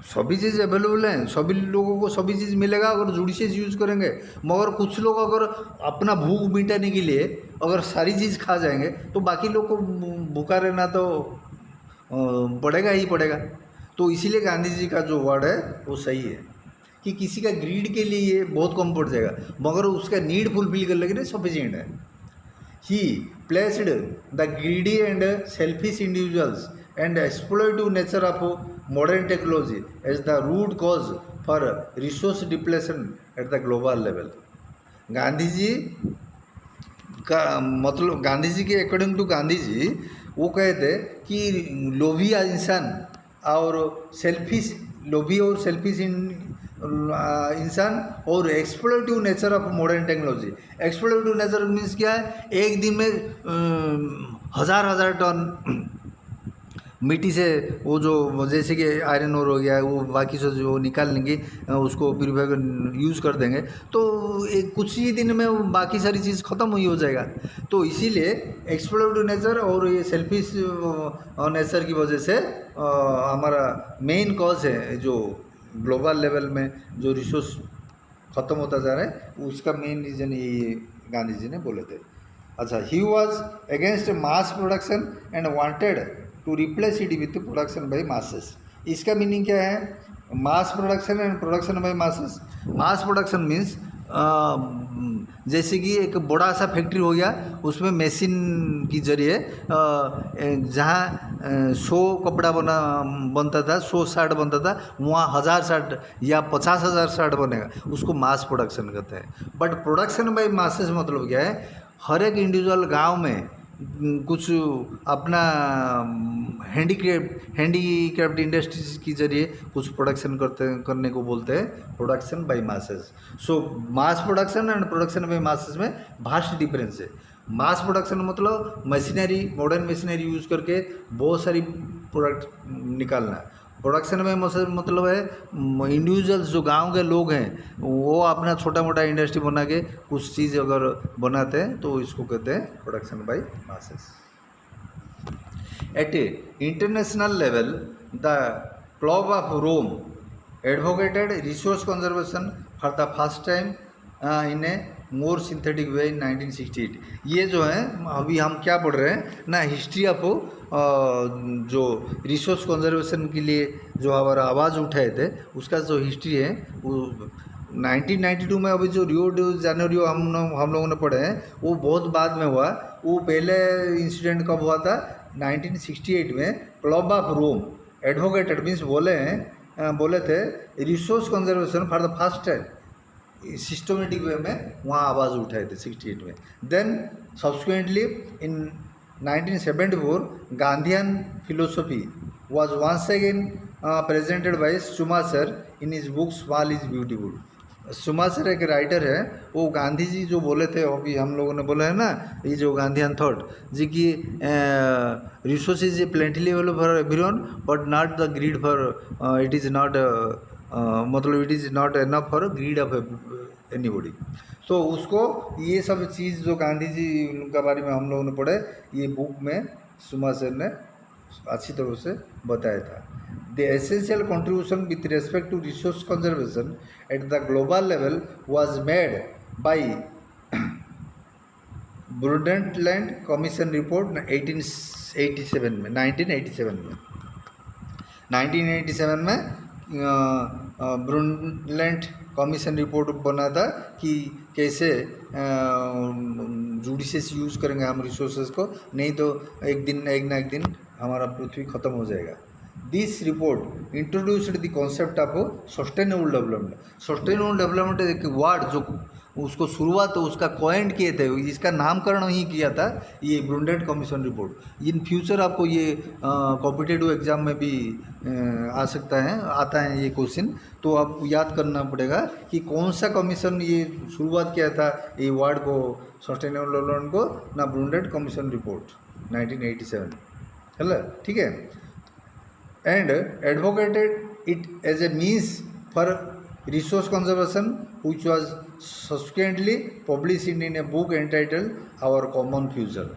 सभी चीज़ अवेलेबल हैं, सभी लोगों को सभी चीज़ मिलेगा अगर जुडिशियस यूज़ करेंगे, मगर कुछ लोग अगर अपना भूख मिटाने के लिए अगर सारी चीज़ खा जाएंगे तो बाकी लोग को भूखा रहना तो पड़ेगा ही पड़ेगा। तो इसीलिए गांधी जी का जो वर्ड है वो सही है कि किसी का ग्रीड के लिए ये बहुत कम पड़ जाएगा मगर उसका नीड फुलफिल करने के लिए सफिशिएंट है। ही placed the greedy and selfish individuals and exploitative nature of modern technology as the root cause for resource depletion at the global level। Gandhi ji का मतलब, गांधी जी के अकॉर्डिंग टू गांधी जी वो कहते कि लोभी इंसान और सेल्फिश, लोभी और सेल्फिश इंसान और explorative nature of modern technology. Explorative nature means क्या है? एक दिन में हजार टन मिट्टी से वो जो जैसे कि आयरन ओर हो गया वो बाकी से जो निकाल लेंगे उसको प्यूरिफाई कर यूज़ कर देंगे तो एक कुछ ही दिन में वो बाकी सारी चीज़ ख़त्म हुई हो जाएगा। तो इसीलिए एक्सप्लोरेटिव नेचर और ये सेल्फिश नेचर की वजह से हमारा मेन कॉज है जो ग्लोबल लेवल में जो रिसोर्स ख़त्म होता जा रहा है उसका मेन रीज़न ये गांधी जी ने बोले थे। अच्छा, he was against mass production and wanted to replace it with production by masses. इसका मीनिंग क्या है? Mass production and production by masses. Mass production means जैसे कि एक बड़ा सा फैक्ट्री हो गया, उसमें मशीन की जरिए जहाँ 100 कपड़ा बनता था, 100 शर्ट बनता था, वहाँ 1000 शर्ट या 50,000 शर्ट बनेगा, उसको मास प्रोडक्शन कहते हैं। बट प्रोडक्शन बाई मासेस मतलब क्या है? हर एक इंडिविजुअल गांव में कुछ अपना हैंडीक्राफ्ट इंडस्ट्रीज की जरिए कुछ प्रोडक्शन करने को बोलते हैं production by masses. So mass production and production by masses में भास्ट डिफरेंस है। मास प्रोडक्शन मतलब मशीनरी, मॉडर्न मशीनरी यूज़ करके बहुत सारी प्रोडक्ट निकालना। प्रोडक्शन में मतलब है इंडिविजुअल्स जो गांव के लोग हैं वो अपना छोटा मोटा इंडस्ट्री बना के कुछ चीज़ अगर बनाते हैं तो इसको कहते हैं production by masses. At a international level the club of Rome advocated resource conservation for the first time in a more synthetic way in 1968। ये जो है अभी हम क्या पढ़ रहे हैं ना, हिस्ट्री ऑफ जो रिसोर्स कंजर्वेशन के लिए जो हमारा आवाज़ उठाए थे उसका जो हिस्ट्री है वो 1992 में अभी जो रियो डी जेनेरियो हम लोगों ने पढ़े हैं वो बहुत बाद में हुआ। वो पहले इंसिडेंट कब हुआ था? 1968 में club of Rome advocated means बोले थे resource conservation for the first time systematic way में वहाँ आवाज़ उठाए थे 68 में। Then Subsequently, in 1974, Gandhian philosophy was once again presented by Schumacher in his book Small is Beautiful. सुमासर एक राइटर है, वो गांधी जी जो बोले थे अभी हम लोगों ने बोला है ना, ये जो गांधीयन थॉट जी की resources plenty available for everyone but not the greed for it is not मतलब it is not enough for greed of anybody. तो उसको ये सब चीज़ जो गांधी जी उनका बारे में हम लोगों ने पढ़े, ये बुक में सुमासर ने अच्छी तरह से बताया था। The essential contribution with respect to resource conservation at the global level was made by Brundtland Commission report 1987 में 1987 में ब्रुंडलैंड कमीशन रिपोर्ट बना था कि कैसे जुडिशियस यूज़ करेंगे हम रिसोर्सेज को, नहीं तो एक ना एक दिन हमारा पृथ्वी खत्म हो जाएगा। This report introduced the concept of sustainable development. Sustainable development एक वर्ड जो उसको शुरुआत तो उसका कॉइंड किए थे, इसका नामकरण ही किया था ये ब्रुंडलैंड कमीशन रिपोर्ट। इन फ्यूचर आपको ये कॉम्पिटिटिव एग्जाम में भी आता है ये क्वेश्चन, तो आपको याद करना पड़ेगा कि कौन सा कमीशन ये शुरुआत किया था ये वर्ड को सस्टेनेबल डेवलपमेंट को, ना ब्रुंडलैंड कमीशन रिपोर्ट 1987 है, ठीक है। And advocated it as a means for resource conservation which was subsequently published in a book entitled our common future.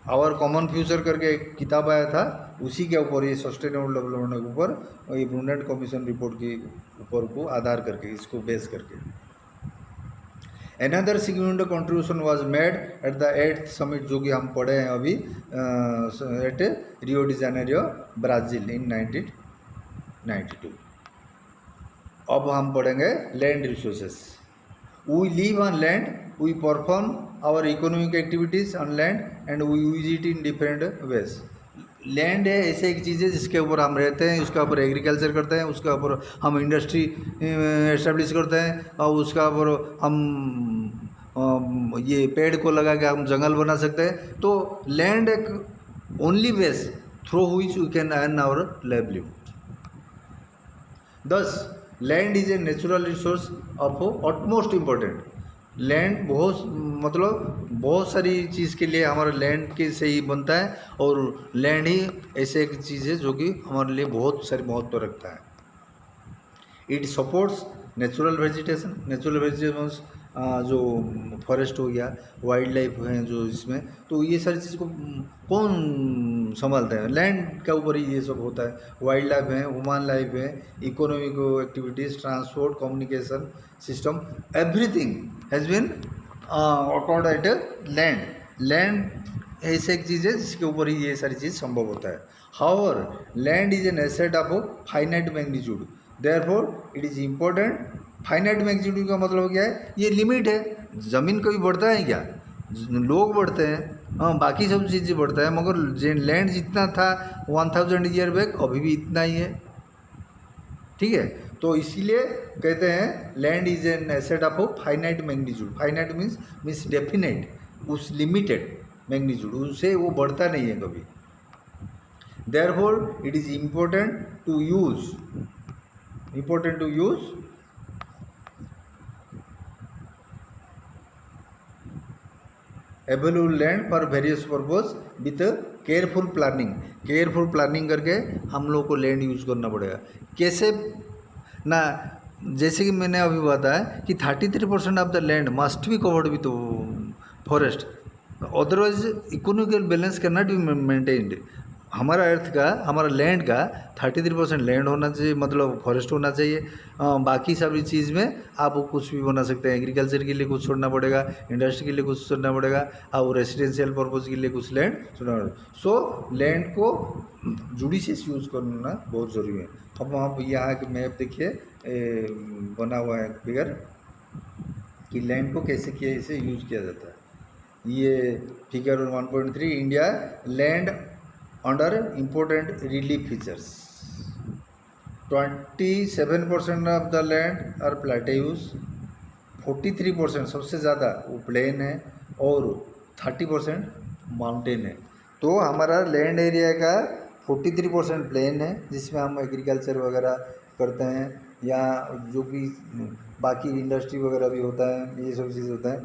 Our common future करके एक किताब आया था, उसी के ऊपर ये सस्टेनेबल डेवलपमेंट के ऊपर ये ब्रुंडलैंड कमीशन रिपोर्ट के ऊपर को आधार करके इसको बेस करके। Another significant contribution was made at the 8th summit जो कि हम पढ़े हैं अभी at Rio de Janeiro Brazil in 1992। अब हम पढ़ेंगे land resources. We live on land, we perform our economic activities on land and we use it in different ways. Land है ऐसे एक चीज़ है जिसके ऊपर हम रहते हैं, उसके ऊपर एग्रीकल्चर करते हैं, उसके ऊपर हम इंडस्ट्री एस्टेब्लिश करते हैं, और उसका ऊपर हम ये पेड़ को लगा के हम जंगल बना सकते हैं। तो लैंड एक only base through which we can earn our livelihood. Thus land is a natural resource of utmost important. Land बहुत सारी चीज़ के लिए हमारा लैंड के से ही बनता है, और लैंड ही ऐसे एक चीज़ है जो कि हमारे लिए बहुत सारी महत्व रखता है। इट सपोर्ट्स नेचुरल वेजिटेशन जो फॉरेस्ट हो गया, वाइल्ड लाइफ है जो इसमें, तो ये सारी चीज़ को कौन संभालता है? लैंड के ऊपर ही ये सब होता है। वाइल्ड लाइफ है, ह्यूमन लाइफ है, economic activities, transport, communication system, everything has been accord at land. Land ऐसे एक चीज़ है जिसके ऊपर ही ये सारी चीज़ संभव होता है। However land is an asset of finite magnitude, therefore it is important. Finite magnitude का मतलब क्या है? ये लिमिट है। ज़मीन कभी बढ़ता है क्या? लोग बढ़ते हैं, हाँ, बाकी सब चीज़ें बढ़ता है, मगर लैंड जितना था 1000 ईयर बैक अभी भी इतना ही है, ठीक है। तो इसीलिए कहते हैं land is an asset of finite magnitude. Finite means definite, उस लिमिटेड मैग्नीट्यूड, उससे वो बढ़ता नहीं है कभी। Therefore it is important to use available land for various purpose with careful planning करके हम लोग को लैंड यूज़ करना पड़ेगा। कैसे ना, जैसे कि मैंने अभी बताया कि 33% of the land must be covered with forest, otherwise economical balance can not be maintained. हमारा लैंड का 33% लैंड होना चाहिए, मतलब फॉरेस्ट होना चाहिए। बाकी सभी चीज़ में आप कुछ भी बना सकते हैं। एग्रीकल्चर के लिए कुछ छोड़ना पड़ेगा, इंडस्ट्री के लिए कुछ छोड़ना पड़ेगा, और रेसिडेंशियल पर्पज़ के लिए कुछ लैंड छोड़ना पड़ेगा। सो लैंड को जुडिशियस यूज़ करना बहुत ज़रूरी है। अब आप यहाँ के मैप देखिए, बना हुआ है फिगर कि लैंड को कैसे यूज़ किया जाता है। ये figure 1.3 India land under important relief features. 27% of the land are plateaus, 43% सबसे ज़्यादा वो प्लेन है, और 30% माउंटेन है। तो हमारा लैंड एरिया का 43% प्लेन है जिसमें हम एग्रीकल्चर वगैरह करते हैं, या जो भी बाकी इंडस्ट्री वगैरह भी होता है, ये सब चीज़ होता है।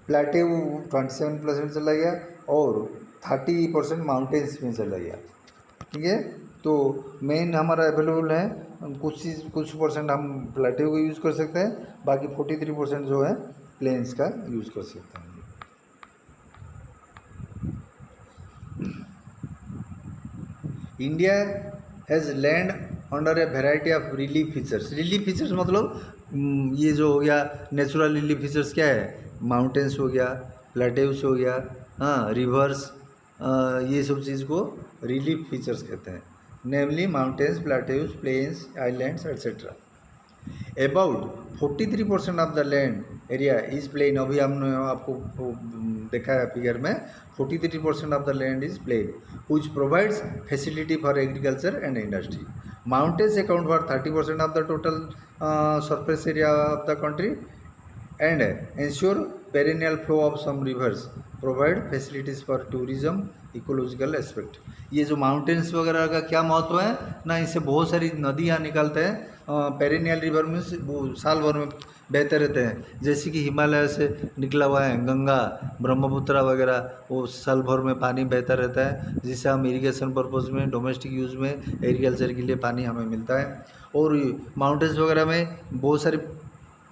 प्लेटेव 27% चला गया और 30% माउंटेन्स में चला गया। ठीक है, तो मेन हमारा अवेलेबल है, कुछ परसेंट हम प्लेटेव का यूज़ कर सकते हैं, बाकी 43% जो है प्लेन्स का यूज़ कर सकते हैं। India has land under a variety of relief features. Relief features मतलब ये जो हो गया नेचुरल रिलीफ फीचर्स क्या है, माउंटेन्स हो गया, प्लेटेव्स हो गया, हाँ रिवर्स, ये सब चीज़ को रिलीफ फीचर्स कहते हैं, namely mountains, plateaus, plains, islands etcetera. About 43% of the land area is plain. अभी हमने आपको देखा है फिगर में, 43% of the land is plain which provides facility for agriculture and industry. Mountains account for 30% of the total surface area of the country and ensure perennial flow of some rivers, provide facilities for tourism, ecological aspect. ये जो mountains वगैरह का क्या महत्व है ना, इससे बहुत सारी नदियाँ निकलते हैं, पेरिनियल रिवर में वो साल भर में बहते रहते हैं, जैसे कि हिमालय से निकला हुआ है गंगा, ब्रह्मपुत्र वगैरह, वो साल भर में पानी बहता रहता है, जिससे हम इरिगेशन पर्पज़ में, डोमेस्टिक यूज़ में, एग्रीकल्चर के लिए पानी हमें मिलता है। और माउंटेन्स वगैरह में बहुत सारे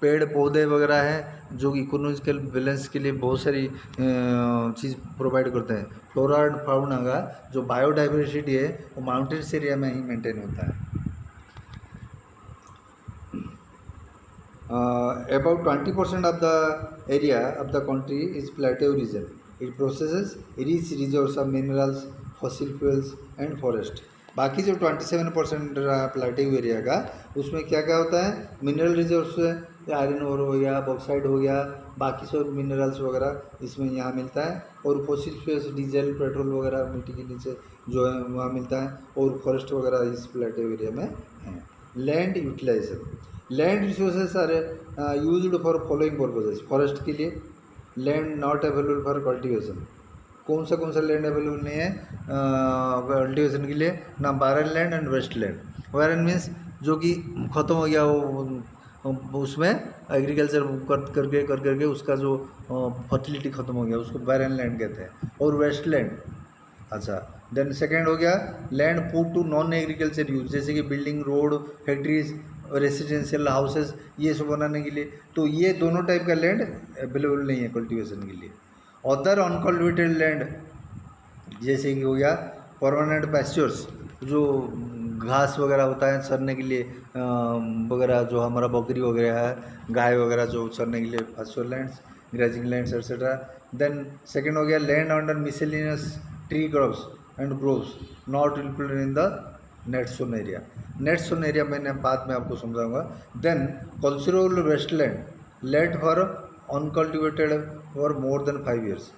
पेड़ पौधे वगैरह हैं जो इकोनॉमिकल बैलेंस के लिए बहुत सारी चीज़ प्रोवाइड करते हैं। फ्लोरा एंड फाउना का जो बायोडाइवर्सिटी है वो माउंटेन्स एरिया में ही मेंटेन होता है। About 20% of the area of the country is plateau region. It possesses rich resources of minerals, fossil fuels and forest. बाकी जो 27% प्लेटेव एरिया का, उसमें क्या क्या होता है, मिनरल रिजोर्स है, आयरन ओर हो गया, बॉक्साइड हो गया, बाकी सब मिनरल्स वगैरह इसमें यहाँ मिलता है, और फॉसिल फ्यूल्स, डीजल, पेट्रोल वगैरह मिट्टी के नीचे जो है वहाँ मिलता है, और फॉरेस्ट वगैरह इस प्लेटेव एरिया में है। Land utilization, land resources are used for following purposes. Forest के लिए land not available for cultivation. कौन सा लैंड अवेलेबल नहीं है कल्टीवेशन के लिए ना, बारन लैंड एंड वेस्ट लैंड। बारन मीन्स जो कि ख़त्म हो गया, वो उसमें एग्रीकल्चर करके उसका जो फर्टिलिटी ख़त्म हो गया, उसको बारन लैंड कहते हैं। और वेस्ट लैंड, अच्छा देन सेकेंड हो गया land put to non agriculture use, जैसे कि building, road, factories, residential houses, ये सब बनाने के लिए। तो ये दोनों टाइप का लैंड अवेलेबल नहीं है कल्टीवेशन के लिए। अदर अनकल्टिवेटेड लैंड जैसे कि हो गया परमानेंट पैस्चर्स, जो घास वगैरह होता है चरने के लिए वगैरह, जो हमारा बकरी वगैरह है, गाय वगैरह जो चरने के लिए, pasture lands, grazing lands etcetera. Then second हो गया land under miscellaneous tree crops and groves not included in the net sown area. Net sown area मैंने बाद में आपको समझाऊंगा। Then cultural wasteland left for uncultivated for more than 5 years।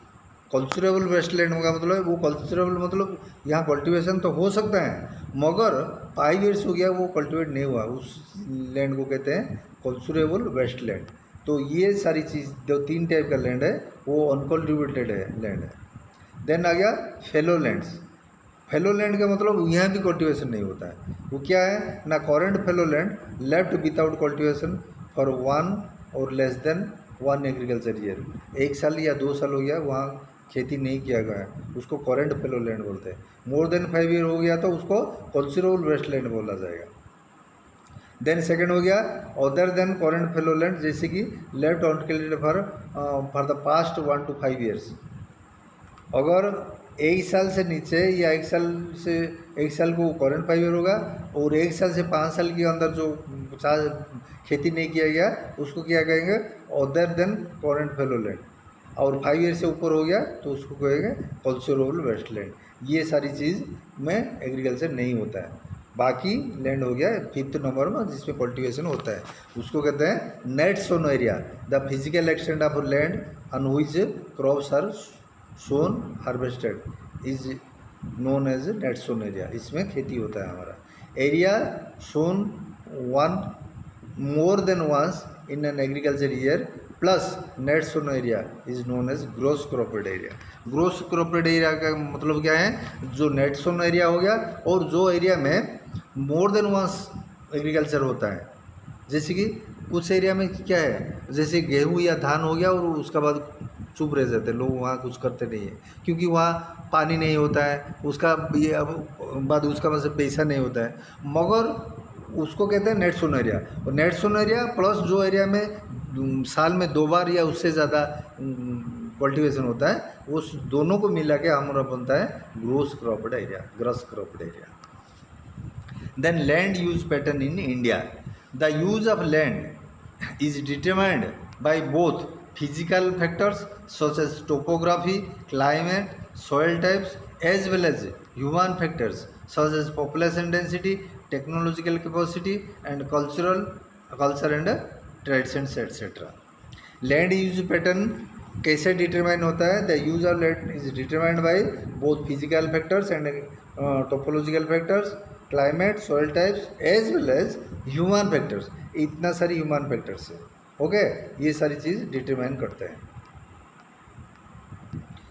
Culturable wasteland का मतलब, वो कल्चरेबल मतलब यहाँ कल्टीवेशन तो हो सकता है, मगर 5 years हो गया वो कल्टीवेट नहीं हुआ, उस लैंड को कहते हैं कल्चरेबल वेस्टलैंड। तो ये सारी चीज़ जो 3 टाइप का लैंड है वो अनकल्टिवेटेड है लैंड है। देन आ गया फेलो लैंड्स। फेलो लैंड का मतलब यहाँ भी कल्टीवेशन नहीं होता है, वो क्या है ना, current fellow land left without cultivation for 1 और लेस देन 1 एग्रीकल्चर ईयर। 1 साल या 2 साल हो गया वहाँ खेती नहीं किया गया है, उसको करेंट फेलो लैंड बोलते हैं। मोर देन 5 year हो गया तो उसको कल्चरल वेस्ट लैंड बोला जाएगा। देन सेकेंड हो गया other than current fellow land, जैसे कि left uncultivated for the past 1 to 5 years। अगर 1 साल से नीचे या 1 साल को करेंट 5 year होगा, और 1 साल से 5 साल के अंदर जो खेती नहीं किया गया उसको क्या कहेंगे, other than current fellow land. और 5 year से ऊपर हो गया तो उसको कहेंगे कल्चरल वेस्ट लैंड। ये सारी चीज़ में एग्रीकल्चर नहीं होता है। बाकी लैंड हो गया 5th नंबर में जिसमें कल्टीवेशन होता है, उसको कहते हैं net sown area. The physical extent of land on which crops are sown harvested is known as net sown area. इसमें खेती होता है हमारा। Area sown 1 more than once in an agriculture year plus net sown area is known as gross cropped area. Gross cropped area का मतलब क्या है, जो नेट सोन एरिया हो गया और जो एरिया में मोर देन वंस एग्रीकल्चर होता है। जैसे कि कुछ एरिया में क्या है, जैसे गेहूं या धान हो गया और उसका बाद चुप रह जाते हैं लोग, वहाँ कुछ करते नहीं है क्योंकि वहाँ पानी नहीं होता है, उसका ये अब बाद उसका मतलब पैसा नहीं होता है, मगर उसको कहते हैं नेट सोन एरिया। और नेट सोन एरिया प्लस जो एरिया में साल में 2 बार या उससे ज़्यादा कल्टीवेशन होता है, उस दोनों को मिला के हमारा बनता है gross cropped area, gross cropped area. Then land use pattern in India. The use of land is determined by both physical factors such as topography, climate, soil types, as well as human factors such as population density, technological capacity, and culture and traditions etc. Land use pattern कैसे determine होता है? The use of land is determined by both physical factors and topological factors, climate, soil types as well as human factors. इतना सारी human factors है, okay, ये सारी चीज़ determine करते हैं।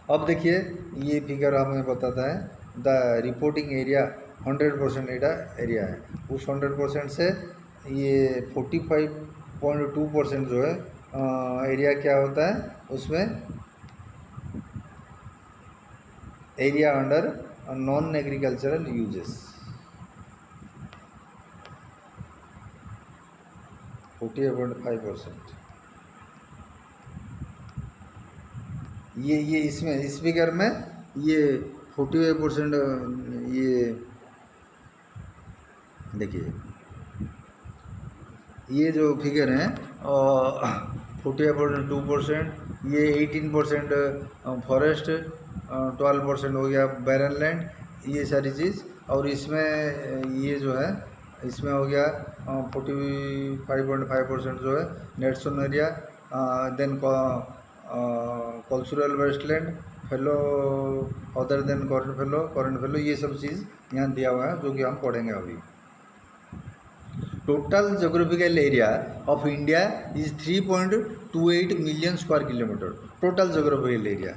अब देखिए ये फिगर हमें बताता है द रिपोर्टिंग एरिया 100% एरिया है, उस 100% से ये 45.2% जो है एरिया क्या होता है, उसमें area under non agricultural uses 48.5%। ये इसमें इस फिगर में ये 45%, ये देखिए ये जो फिगर हैं 48.2%, ये 18% फॉरेस्ट, 12% हो गया बैरन लैंड, ये सारी चीज़। और इसमें ये जो है इसमें हो गया 45.5% जो है net sown area, then cultural wasteland, fallow other than current fallow, ये सब चीज़ यहाँ दिया हुआ है जो कि हम पढ़ेंगे अभी। Total geographical area of India is 3.28 million square kilometre, total geographical area,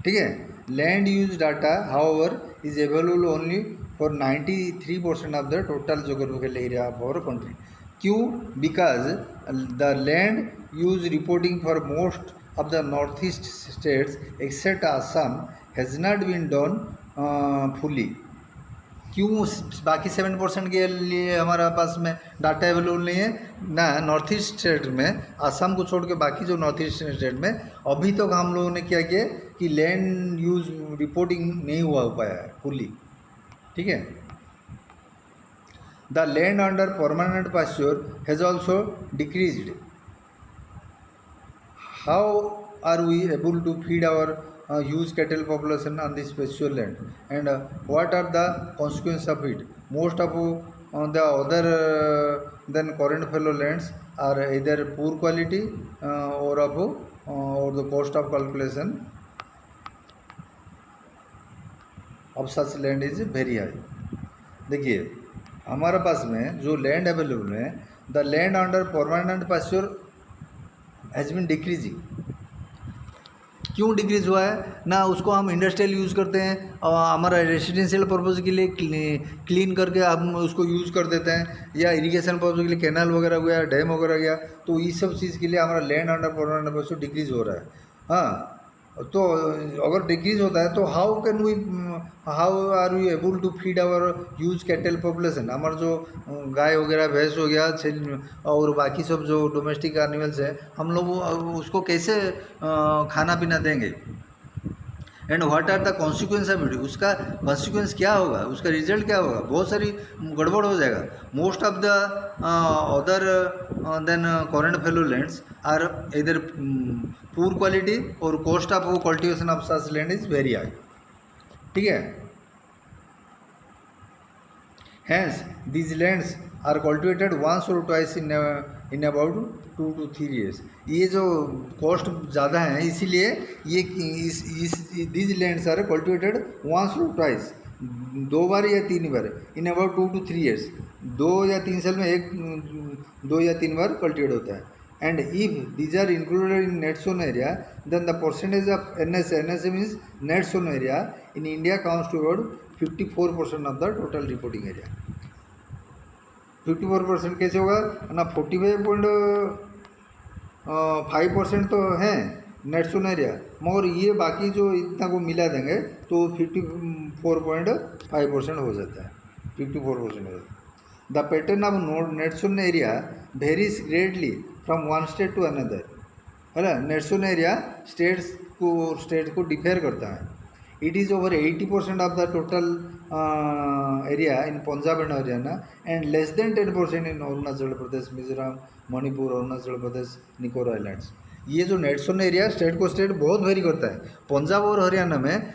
ठीक है। Land use data however is available only for 93% of the total geographical area of our country. क्यों? Because the land use reporting for most of the north east states except Assam has not been done fully. क्यों बाकी 7% के लिए हमारा पास में data available नहीं है ना? नॉर्थ ईस्ट स्टेट में आसाम को छोड़ के बाकी जो नॉर्थ ईस्ट स्टेट में अभी तक हम लोगों ने क्या किया कि लैंड यूज रिपोर्टिंग नहीं हुआ पाया है फुली, ठीक है। The land under permanent pasture has also decreased. How are we able to feed our huge cattle population on this pasture land, and what are the consequences of it? Most of the other than current fallow lands are either poor quality or the cost of calculation of such land is very high। देखिए हमारे पास में जो land available है, the land under permanent pasture has been decreasing. क्यों decrease हुआ है ना? उसको हम इंडस्ट्रियल यूज़ करते हैं और हमारा रेसिडेंशियल पर्पज़ के लिए क्लीन करके हम उसको यूज़ कर देते हैं, या इरिगेशन पर्पज़ के लिए कैनाल वगैरह हो गया, डैम वगैरह गया, तो ये सब चीज़ के लिए हमारा land under permanent pasture decrease हो रहा है। हाँ, तो अगर डिक्रीज होता है तो how are we able to feed our huge cattle population? हमारा जो गाय वगैरह भैंस हो गया और बाकी सब जो डोमेस्टिक एनिमल्स है, हम लोग उसको कैसे खाना पीना देंगे? And what are the consequence of it? उसका कॉन्सिक्वेंस क्या होगा, उसका रिजल्ट क्या होगा? बहुत सारी गड़बड़ हो जाएगा। Most of the other than current fallow lands are either poor quality और cost of cultivation of such land is very high, ठीक है। Hence these lands are cultivated once और twice in about 2 to 3 years। ये जो cost ज़्यादा है इसीलिए ये these lands are cultivated once और ट्वाइस, 2 बार या 3 बार, इन अबाउट 2 to 3 years, 2 या 3 साल में 2 या 3 बार कल्टिवेट होता है। and if these are included in net zone area, then the percentage of NSA means net zone area in India comes to about 54% of the total reporting area. 54% कैसे होगा ना, 45.5% तो है नेट जोन एरिया, मगर ये बाकी जो इतना को मिला देंगे तो 54.5% हो जाता है, 54% हो जाता है. The pattern of net sown area varies greatly from one state to another, है ना. नेट जोन एरिया स्टेट को डिफेयर करता है. It is over 80% of the total area in Punjab and Haryana and less than 10% in Arunachal Pradesh, Mizoram, Manipur, Arunachal Pradesh, Nicobar Islands. ये जो net sown area state को state बहुत vary करता है. पंजाब और हरियाणा में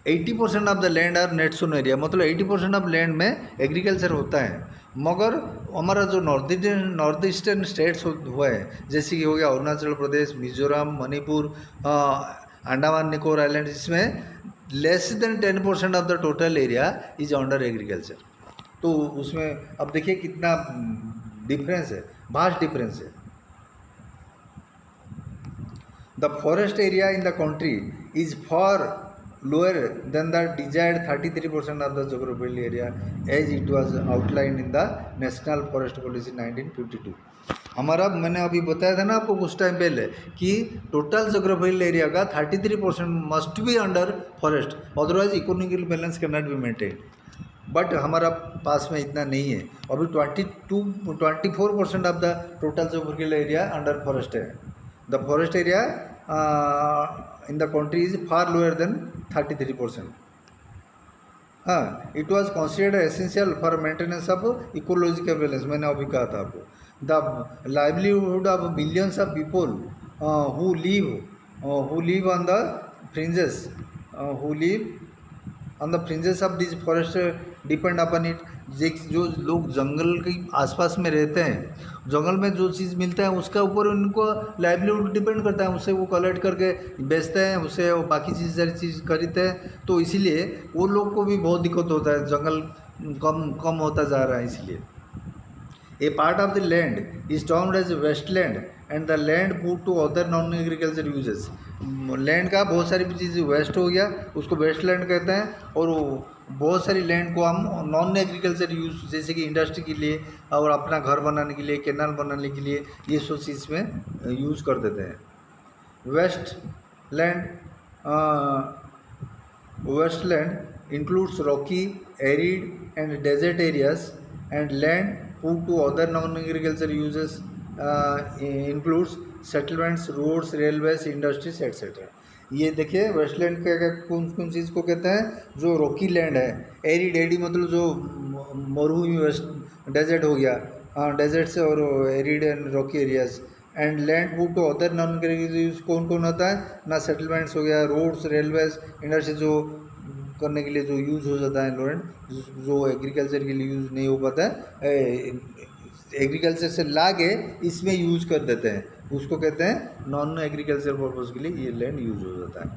80% of the land are net sown area, मतलब 80% of land में एग्रीकल्चर होता है. मगर हमारा जो नॉर्थ ईस्टर्न स्टेट्स हुआ है, जैसे कि हो गया अरुणाचल प्रदेश, मिजोरम, मणिपुर, अंडमान निकोबार आइलैंड, इसमें less than 10% of the total area is under agriculture. तो उसमें अब देखिए कितना डिफरेंस है, वास्ट डिफरेंस है. The forest area in the country is for lower than the desired 33% of the geographical area as it was outlined in the National Forest Policy 1952. हमारा मैंने अभी बताया था ना आपको कुछ टाइम पहले कि टोटल जोग्राफिकल एरिया का 33% must be under forest, otherwise economical balance can not be maintain. But हमारा पास में इतना नहीं है. अभी 24% of the total geographical area under forest है. The forest area in the country is far lower than 33%. It was considered essential for maintenance of ecological balance. मैंने अभी कहा था आपको. The livelihood of millions of people who live on the fringes, of these forests depend upon it. जो लोग जंगल के आसपास में रहते हैं, जंगल में जो चीज़ मिलता है उसका ऊपर उनको लाइवलीहुड डिपेंड करता है. उससे वो कलेक्ट करके बेचते हैं, उससे वो बाकी सारी चीज़ खरीदते हैं. तो इसीलिए वो लोग को भी बहुत दिक्कत होता है, जंगल कम होता जा रहा है. इसलिए a part of the land is termed as wasteland and the land put to other non agriculture uses. Land का बहुत सारी चीज़ वेस्ट हो गया, उसको वेस्टलैंड कहते हैं. और बहुत सारी लैंड को हम नॉन एग्रीकल्चर यूज, जैसे कि इंडस्ट्री के लिए और अपना घर बनाने के लिए, कैनाल बनाने के लिए, ये सब चीज़ में यूज़ कर देते हैं. Wasteland includes rocky, arid and desert areas and land put to other non agriculture uses includes settlements, roads, railways, industries etcetera. ये देखिए वेस्टलैंड के कौन चीज़ को कहते हैं, जो रॉकी लैंड है. एरिड मतलब जो मरुभूमि, वेस्ट डेजर्ट हो गया, डेजर्ट से, और arid and rocky areas. And land put to other non agriculture use कौन होता है ना, सेटलमेंट्स हो गया, रोड्स, रेलवेज, इंडस्ट्री जो करने के लिए जो यूज़ हो जाता है लैंड, जो एग्रीकल्चर के लिए यूज़ नहीं हो पाता है, एग्रीकल्चर से ला के इसमें यूज़ कर देते हैं, उसको कहते हैं नॉन एग्रीकल्चर पर्पज़ के लिए ये लैंड यूज हो जाता है.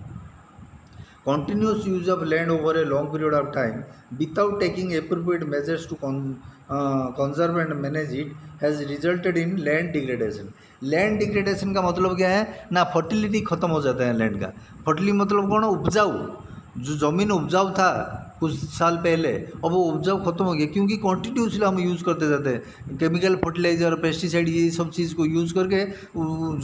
Continuous use of land over a long period of time without taking appropriate measures to conserve and manage it has resulted in land degradation. Land degradation का मतलब क्या है ना, फर्टिलिटी खत्म हो जाता है लैंड का. फर्टिलिटी मतलब कौन, उपजाऊ. जो ज़मीन उपजाऊ था कुछ साल पहले, अब वो उपजाऊ खत्म हो गया, क्योंकि कॉन्टिन्यूसली हम यूज़ करते जाते हैं केमिकल फर्टिलाइज़र, पेस्टिसाइड, ये सब चीज़ को यूज़ करके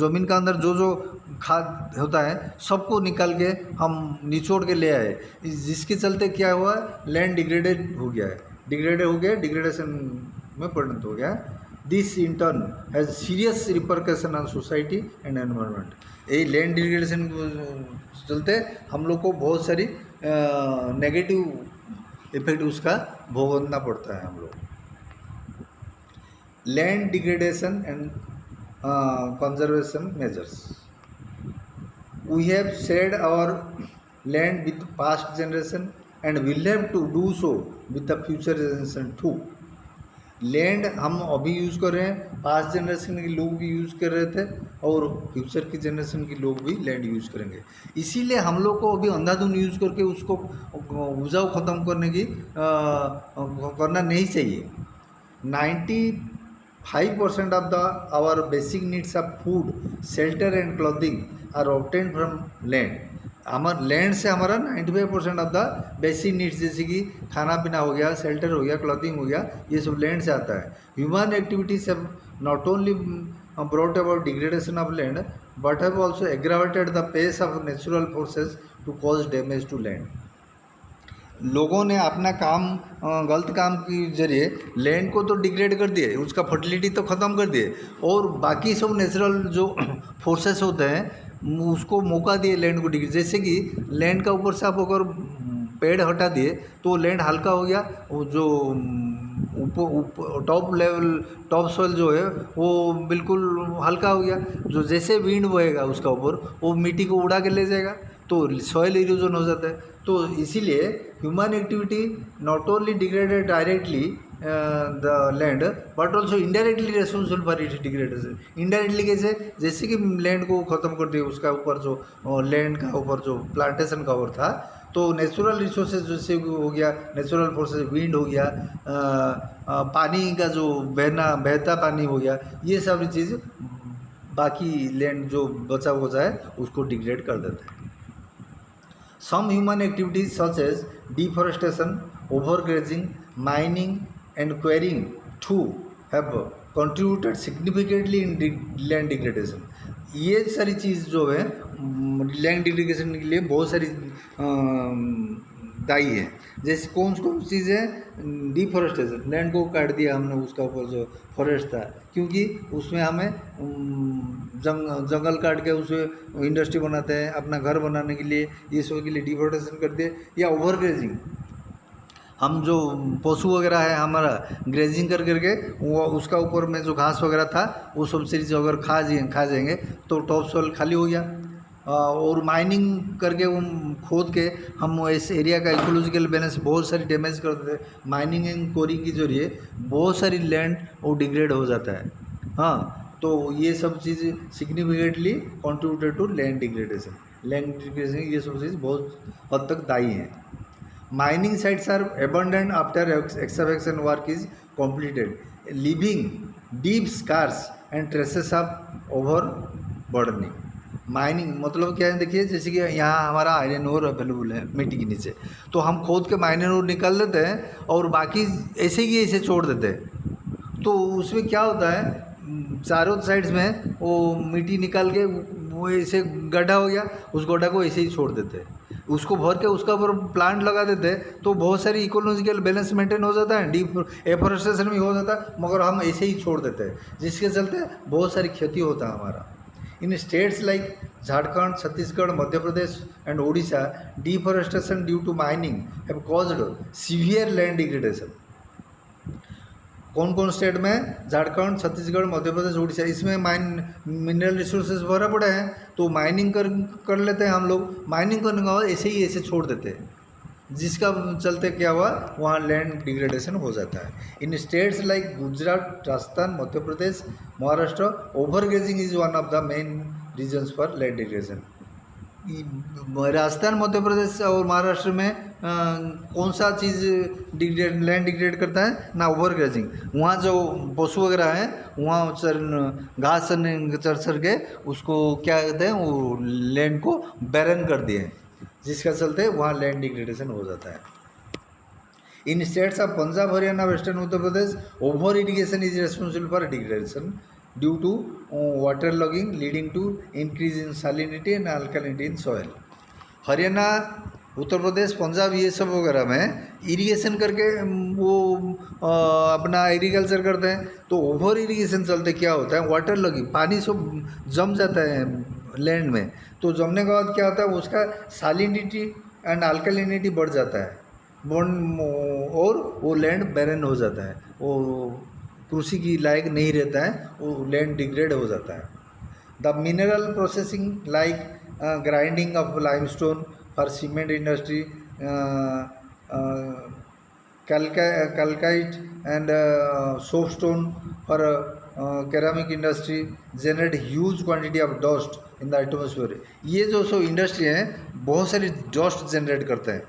ज़मीन का अंदर जो खाद होता है सबको निकाल के हम निचोड़ के ले आए, जिसके चलते क्या हुआ, लैंड डिग्रेडेड हो गया, डिग्रेडेशन में परिणत हो गया. This in turn has serious repercussion on society and environment. ये लैंड डिग्रेडेशन चलते हम लोग को बहुत सारी नेगेटिव इफेक्ट उसका भोगतना पड़ता है हम लोग. Land degradation and conservation measures. We have shared our land with past generation and will have to do so with the future generation too. Land हम अभी यूज़ कर रहे हैं, पास्ट जनरेशन के लोग भी यूज़ कर रहे थे, और फ्यूचर की जनरेशन के लोग भी लैंड यूज़ करेंगे. इसीलिए हम लोग को अभी अंधाधुंध यूज़ करके उसको उपजाऊ ख़त्म करने की करना नहीं चाहिए. 5% of our basic needs of food, shelter and clothing are obtained from land. हमारा लैंड से हमारा 95% ऑफ द बेसिक नीड्स जैसे कि खाना पीना हो गया, शेल्टर हो गया, क्लॉथिंग हो गया, ये सब लैंड से आता है. Human activities have not only brought about degradation of land but have also aggravated the pace of natural forces to cause damage to land. लोगों ने अपना काम गलत काम के जरिए लैंड को तो डिग्रेड कर दिए, उसका फर्टिलिटी तो ख़त्म कर दिए, और बाकी सब नेचुरल जो फोर्सेस होते हैं उसको मौका दिए लैंड को डिग्रेड. जैसे कि लैंड का ऊपर से आप अगर पेड़ हटा दिए तो लैंड हल्का हो गया, वो जो टॉप लेवल टॉप सॉइल जो है वो बिल्कुल हल्का हो गया. जो जैसे विंड बहेगा उसका ऊपर वो मिट्टी को उड़ा के ले जाएगा, तो सॉइल इरोजन हो जाता है. तो इसीलिए human activity not only degraded directly the land but also indirectly responsible for it degradation. Indirectly कैसे? जैसे कि लैंड को ख़त्म कर दिया, उसका ऊपर जो लैंड का ऊपर जो प्लांटेशन कवर था, तो नेचुरल रिसोर्सेज जैसे हो गया, नेचुरल फोर्सेस, विंड हो गया, पानी का जो बहता पानी हो गया, ये सारी चीज़ बाकी लैंड जो बचा हुआ है उसको डिग्रेड कर देता है. Some human activities such as deforestation, overgrazing, mining and quarrying too have contributed significantly in land degradation. ये सारी चीज़ जो है लैंड डिग्रेडेशन के लिए बहुत सारी दायी है. जैसे कौन कौन चीज़ है? डिफॉरेस्टेशन, लैंड को काट दिया हमने, उसका ऊपर जो फॉरेस्ट था, क्योंकि उसमें हमें जंगल काट के उसे इंडस्ट्री बनाते हैं अपना घर बनाने के लिए, ये सब के लिए डिफॉरेस्टेशन कर दिए. या ओवरग्रेजिंग, हम जो पशु वगैरह है हमारा ग्रेजिंग कर करके वो उसका ऊपर में जो घास वगैरह था वो सब चीज़ अगर खा जाएंगे तो टॉप सॉइल खाली हो गया. और माइनिंग करके वो खोद के हम इस एरिया का इकोलॉजिकल बैलेंस बहुत सारी डैमेज कर देते हैं. माइनिंग एंड कोरिंग के जरिए बहुत सारी लैंड वो डिग्रेड हो जाता है. हाँ, तो ये सब चीज़ significantly contributed to land degradation. ये सब चीज़ बहुत हद तक दायी हैं. Mining sites are abandoned after excavation work is completed, leaving deep scars and traces of overburdening. Mining मतलब क्या है? देखिए, जैसे कि यहाँ हमारा आयरन ओर अवेलेबल है मिट्टी के नीचे, तो हम खोद के आयरन ओर निकाल लेते हैं और बाकी ऐसे ही ऐसे छोड़ देते हैं. तो उसमें क्या होता है, चारों साइड्स में वो मिट्टी निकाल के वो ऐसे गड्ढा हो गया, उस गड्ढा को ऐसे ही छोड़ देते हैं, उसको भर के उसका ऊपर प्लांट लगा देते हैं, तो बहुत सारी इकोलॉजिकल बैलेंस मेंटेन हो जाता है, एफोरेस्टेशन भी हो जाता है, मगर हम ऐसे ही छोड़ देते हैं, जिसके चलते बहुत सारी क्षति होता है हमारा. In states like Jharkhand, Chhattisgarh, Madhya Pradesh and Odisha, deforestation due to mining have caused severe land degradation. कौन कौन स्टेट में? झारखंड, छत्तीसगढ़, मध्य प्रदेश, उड़ीसा, इसमें मिनरल रिसोर्सेज भरा पड़े हैं, तो माइनिंग कर लेते हैं हम लोग. माइनिंग करने के बाद ऐसे ही ऐसे छोड़ देते हैं, जिसका चलते क्या हुआ, वहाँ लैंड डिग्रेडेशन हो जाता है. In states like Gujarat, Rajasthan, Madhya Pradesh, Maharashtra, overgrazing is one of the main reasons for land degradation. Rajasthan, Madhya Pradesh और महाराष्ट्र में कौन सा चीज़ लैंड डिग्रेड करता है ना? ओवरग्रेजिंग. वहाँ जो पशु वगैरह हैं वहाँ घास चर के उसको क्या कहते हैं, वो लैंड को बैरन कर दिए, जिसका चलते वहाँ लैंड डिग्रेडेशन हो जाता है. In states of Punjab, Haryana, western Uttar Pradesh, over irrigation is responsible for degradation due to water logging leading to increase in salinity and alkalinity in soil. Haryana, Uttar Pradesh, Punjab, ये सब वगैरह में इरिगेशन करके वो अपना एग्रीकल्चर करते हैं, तो ओवर इरिगेशन चलते क्या होता है, वाटर लॉगिंग, पानी सब जम जाता है लैंड में, तो जमने के बाद क्या होता है, उसका सैलिनिटी एंड अल्कलिनिटी बढ़ जाता है, और वो लैंड बैरन हो जाता है, वो कृषि की लायक नहीं रहता है, वो लैंड डिग्रेड हो जाता है. The mineral processing like grinding of limestone for cement industry, calcite and soapstone for ceramic industry generate huge quantity of dust in the atmosphere. ये जो इंडस्ट्री हैं बहुत सारी डस्ट जनरेट करते हैं,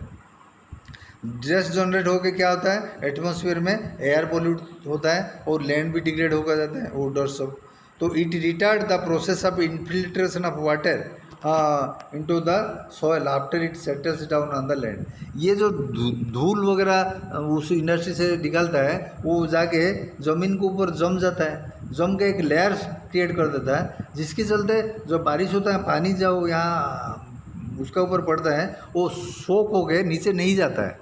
डस्ट जनरेट होकर क्या होता है, एटमॉस्फेयर में एयर पोल्यूट होता है और लैंड भी डिग्रेड होकर जाता है, ओडर सब। तो it retard the process of infiltration of water into the soil after it settles down on the land. ये जो धूल वगैरह उस इंडस्ट्री से निकलता है वो जाके ज़मीन के ऊपर जम जाता है, जम के एक लेयर क्रिएट कर देता है, जिसके चलते जो बारिश होता है पानी जो यहाँ उसका ऊपर पड़ता है वो सोख हो गए नीचे नहीं जाता है,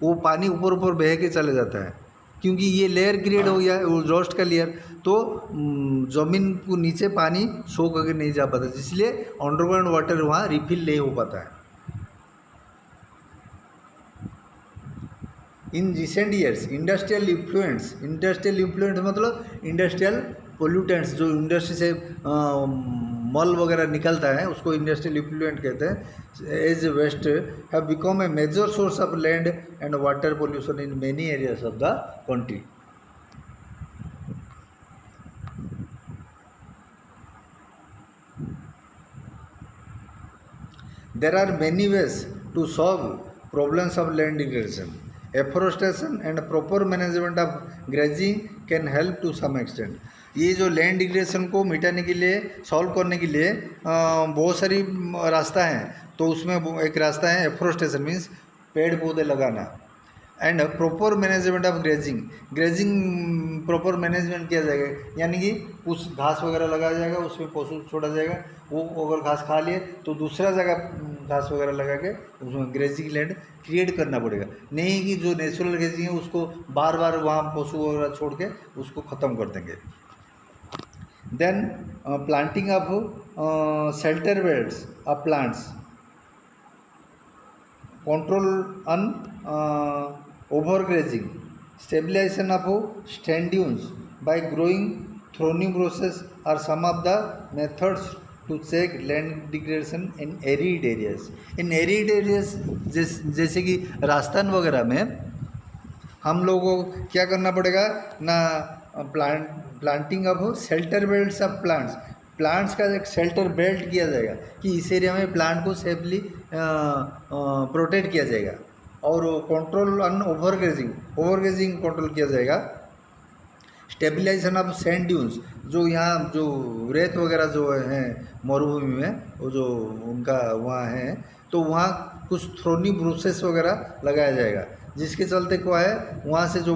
वो पानी ऊपर ऊपर बह के चले जाता है, क्योंकि ये लेयर क्रिएट हो गया है वो रोस्ट का लेयर। तो ज़मीन को नीचे पानी सोख करके नहीं जा पाता, इसलिए अंडरग्राउंड वाटर वहाँ रिफिल नहीं हो पाता है। In recent years industrial influence मतलब इंडस्ट्रियल पोल्यूटेंट्स, जो इंडस्ट्री से मल वगैरह निकलता है उसको इंडस्ट्रियल इफ्लुएंट कहते हैं, as waste have become a major source of land and water pollution in many areas of the country. There are many ways to solve problems of land degradation. Afforestation and proper management of grazing can help to some extent. ये जो land degradation को मिटाने के लिए, solve करने के लिए बहुत सारी रास्ता हैं। तो उसमें एक रास्ता है एफोरेस्टेशन, मीन्स पेड़ पौधे लगाना, and proper management of grazing proper management किया जाएगा, यानी कि कुछ घास वगैरह लगाया जाएगा, उसमें पशु छोड़ा जाएगा, वो अगर घास खा लिए तो दूसरा जगह घास वगैरह लगा के उसमें ग्रेजिंग लैंड क्रिएट करना पड़ेगा, नहीं कि जो नेचुरल ग्रेजिंग है उसको बार बार वहाँ पशु वगैरह छोड़ के उसको ख़त्म कर देंगे। Then planting of shelter beds of plants, control on overgrazing, stabilization of stand dunes by growing thorny bushes are some of the methods to check land degradation in arid areas. In arid areas जैसे कि राजस्थान वगैरह में हम लोगों को क्या करना पड़ेगा ना, planting of shelter belts of plants का एक शेल्टर बेल्ट किया जाएगा कि इस एरिया में प्लांट को सेफली प्रोटेक्ट किया जाएगा, और कंट्रोल ऑन ओवरग्रेजिंग कंट्रोल किया जाएगा। स्टेबलाइजेशन ऑफ सैंड ड्यून्स, जो यहाँ जो रेत वगैरह जो हैं मरुभूमि में वो जो उनका वहाँ है, तो वहाँ कुछ थ्रोनी ब्रूसेस वगैरह लगाया जाएगा, जिसके चलते क्या है वहाँ से जो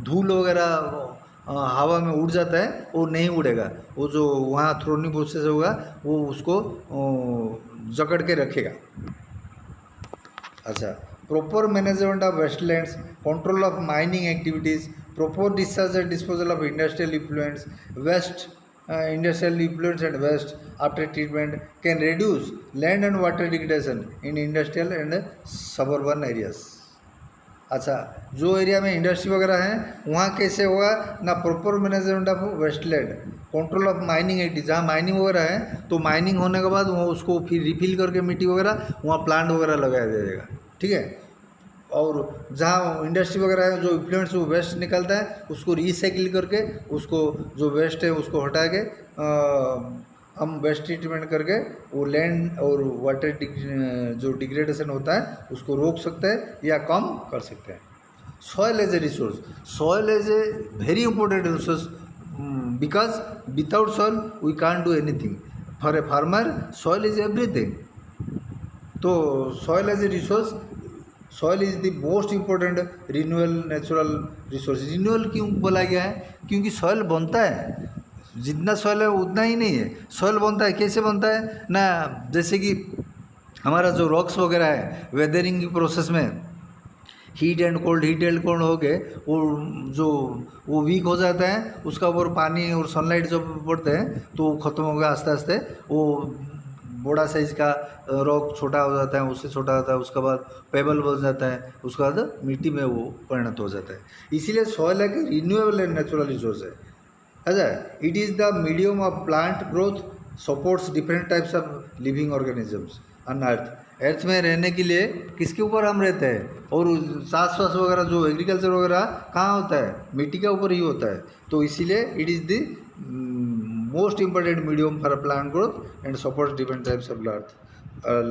धूल वगैरह हवा में उड़ जाता है वो नहीं उड़ेगा, वो जो वहाँ थ्रोनी प्रोसेस होगा वो उसको जकड़ के रखेगा। अच्छा, proper management of wastelands, control of mining activities, proper discharge and disposal of industrial effluents and waste after treatment can reduce land and water degradation in industrial and suburban areas. अच्छा, जो area में industry वगैरह है वहाँ कैसे होगा ना, proper management of wasteland, control of mining activity, जहाँ माइनिंग वगैरह है तो माइनिंग होने के बाद वो उसको फिर रिफिल करके मिट्टी वगैरह वहाँ प्लांट वगैरह लगाया जाएगा, ठीक है। और जहाँ इंडस्ट्री वगैरह है जो इफ्लुएंट्स वो वेस्ट निकलता है उसको रिसाइकिल करके उसको जो वेस्ट है उसको हटा के हम वेस्ट ट्रीटमेंट करके वो लैंड और वाटर जो डिग्रेडेशन होता है उसको रोक सकते हैं या कम कर सकते हैं। Soil as a resource, soil as a very important resource because without soil we can't do anything. For a farmer soil is everything. तो soil as a resource, soil is the most important renewable natural resource. Renewable क्यों बोला गया है? क्योंकि soil बनता है, जितना soil है उतना ही नहीं है, सॉइल बनता है। कैसे बनता है ना, जैसे कि हमारा जो रॉक्स वगैरह है वेदरिंग की प्रोसेस में हीट एंड कोल्ड हो गए वो वीक हो जाता है, उसका ऊपर पानी और सनलाइट जब पड़ते हैं तो वो ख़त्म हो गया आस्ते आस्ते, वो बड़ा साइज़ का रॉक छोटा हो जाता है, उससे छोटा होता है, उसके बाद पेबल बन जाता है, उसके बाद मिट्टी में वो परिणत हो जाता है। इसीलिए सॉइल एक रिन्यूएबल एंड नेचुरल रिसोर्स है। अच्छा, it is the medium of plant growth, supports different types of living organisms on earth. Earth में रहने के लिए किसके ऊपर हम रहते हैं, और सांस वगैरह जो एग्रीकल्चर वगैरह कहाँ होता है, मिट्टी के ऊपर ही होता है। तो इसीलिए it is the most important medium for plant growth and supports different types of earth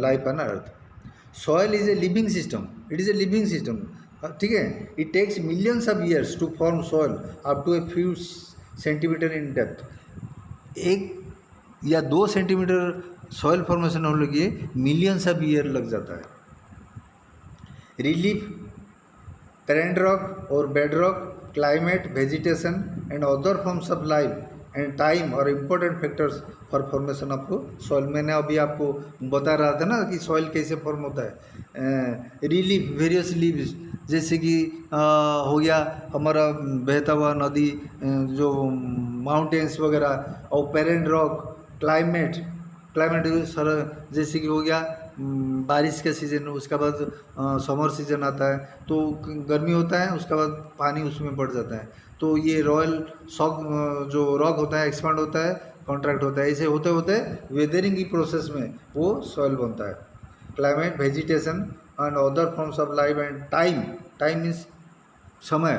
life on earth. Soil is a living system, it is a living system, ठीक है। It takes millions of years to form soil up to a few centimetre in depth. 1 या 2 centimetre soil formation होने के लिए millions of year लग जाता है। Relief, parent rock और bed rock, climate, vegetation and other forms of life and time are important factors for formation of soil. मैंने अभी आपको बता रहा था ना कि सॉइल कैसे फॉर्म होता है। रिलीफ, वेरियस लीव्स, जैसे कि हो गया हमारा बहता हुआ नदी, जो माउंटेन्स वगैरह, और parent rock, climate, climate sir जैसे कि हो गया बारिश का सीज़न, उसके बाद समर सीजन आता है तो गर्मी होता है, उसके बाद पानी उसमें बढ़ जाता है, तो ये रॉयल सॉक जो रॉक होता है एक्सपांड होता है, कॉन्ट्रैक्ट होता है, ऐसे होते होते वेदरिंग की प्रोसेस में वो सॉइल बनता है। Climate, vegetation and other forms of life and time, time means समय,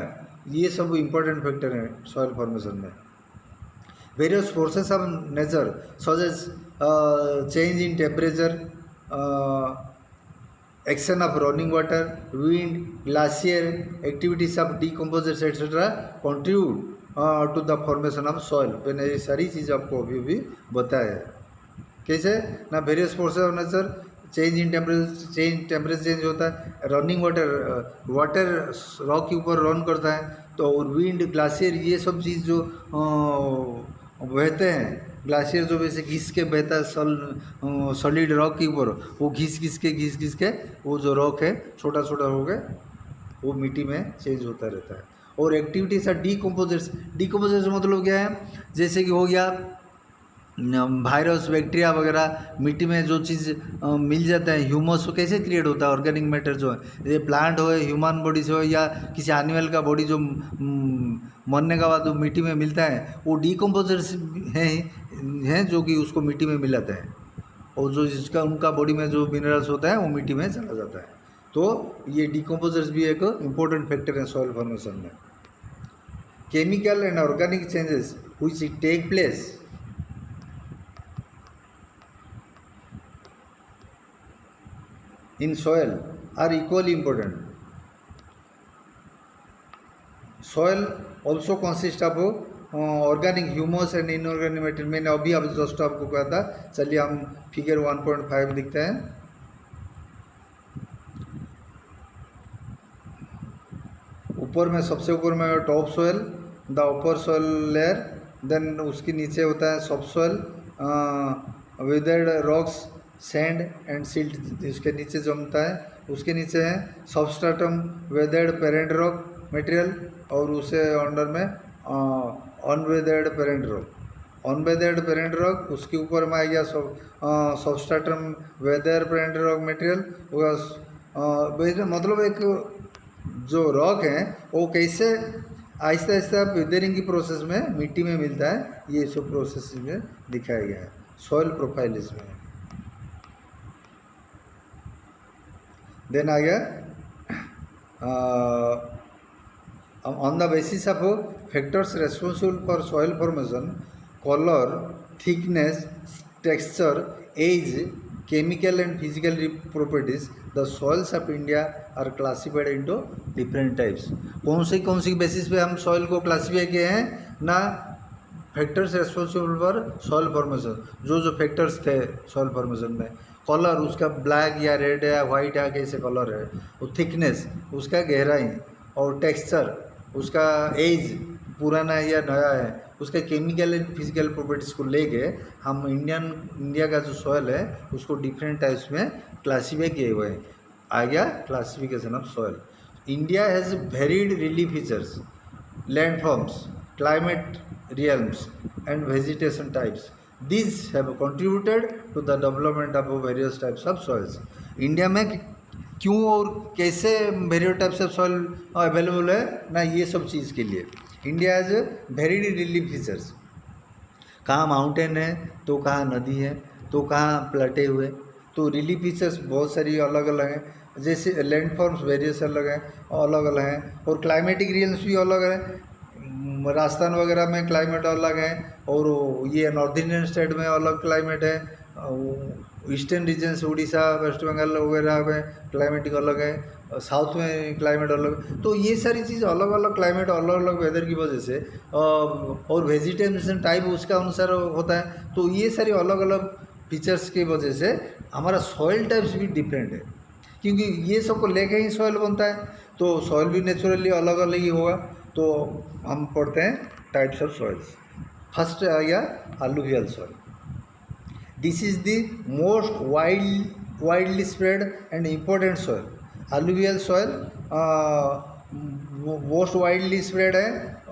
ये सब इम्पोर्टेंट फैक्टर हैं सॉइल फॉर्मेशन में। Various forces of nature such as change in temperature, action of running water, wind, glacier, activities of decomposers etc. contribute to the formation of soil। मैंने ये सारी चीज़ आपको अभी भी बताया है। कैसे ना, various forces of nature, change in temperature change होता है, रनिंग वाटर रॉक के ऊपर रन करता है, तो और विंड, ग्लाशियर, ये सब चीज़ जो बहते हैं, ग्लाशियर जो वैसे घिस के बहता है सॉलिड रॉक के ऊपर, वो घिस घिस के वो जो रॉक है छोटा छोटा हो गया, वो मिट्टी में चेंज होता रहता है। और एक्टिविटीज आर डीकम्पोजर्स, डीकम्पोजर्स मतलब क्या है, जैसे कि हो गया वायरस, बैक्टीरिया वगैरह, मिट्टी में जो चीज़ मिल जाता है, ह्यूमस वो कैसे क्रिएट होता है, ऑर्गेनिक मैटर जो है, ये प्लांट हो, ह्यूमन बॉडी से हो, या किसी एनिमल का बॉडी जो मरने का बाद मिट्टी में मिलता है, वो डीकम्पोजर्स हैं जो कि उसको मिट्टी में मिलाते हैं, और जो जिसका उनका बॉडी में जो मिनरल्स होता है वो मिट्टी में चला जाता है। तो ये डीकम्पोजर्स भी एक इम्पोर्टेंट फैक्टर है सॉइल फॉर्मेशन में। Chemical and organic changes which take place in soil are equally important. Soil also consists of organic humus and inorganic material। मैंने अभी अब जस्ट आपको कहा था, चलिए हम फिगर 1.5 लिखते हैं। ऊपर में सबसे ऊपर में top soil, the upper soil layer, then उसके नीचे होता है sub soil, weathered rocks, sand and silt उसके नीचे जमता है, उसके नीचे है substratum, weathered parent rock material, और उसे अंडर में unweathered parent rock, unweathered parent rock, उसके ऊपर में आ गया substratum, weather parent rock material. मतलब एक जो रॉक है वो कैसे आहिस्ता आहिस्ता वेदरिंग की प्रोसेस में मिट्टी में मिलता है, ये सब प्रोसेस में दिखाया गया है, सॉइल प्रोफाइल इसमें। देन आ गया on the basis of factors responsible for soil formation, colour, thickness, texture, age, chemical and physical properties, the soils of India are classified into different types. कौन सी बेसिस पे हम सॉइल को classify किए हैं ना, factors responsible for soil formation, जो factors थे सॉइल फॉर्मेशन में, कलर उसका ब्लैक या रेड या वाइट या कैसे कलर है, वो थिकनेस उसका गहराई, और टेक्सचर उसका एज पुराना है या नया है, उसका केमिकल एंड फिजिकल प्रॉपर्टीज़ को लेके हम इंडिया का जो सॉइल है उसको डिफरेंट टाइप्स में क्लासीफाई किए हुए हैं। आ गया classification of soil. India has varied relief features, landforms, climate realms and vegetation types. These have contributed to the development of various types of soils। India में क्यों और कैसे various types of soil available है ना, ये सब चीज़ के लिए India has varied relief features. कहाँ माउंटेन है तो कहाँ नदी है तो कहाँ प्लेटे हुए, तो रिलीफ फीचर्स बहुत सारी अलग अलग हैं, जैसे लैंडफॉर्म्स वेरियस अलग हैं, और क्लाइमेटिक रियल्स भी अलग है। राजस्थान वगैरह में क्लाइमेट अलग है, और ये नॉर्थ इंडियन स्टेट में अलग क्लाइमेट है, ईस्टर्न रीजन्स उड़ीसा वेस्ट बंगाल वगैरह में क्लाइमेटिक अलग है, साउथ में क्लाइमेट अलग। तो ये सारी चीज़ अलग अलग क्लाइमेट अलग अलग वेदर की वजह से और वेजिटेशन टाइप उसका अनुसार होता है। तो ये सारी अलग अलग फीचर्स की वजह से हमारा सॉइल टाइप्स भी डिफरेंट है, क्योंकि ये सबको लेके ही सॉइल बनता है। तो सॉइल भी नेचुरली अलग अलग ही होगा। तो हम पढ़ते हैं टाइप्स ऑफ सॉइल्स। फर्स्ट आ गया alluvial soil. This is the most widely spread and important soil. Alluvial soil most widely spread है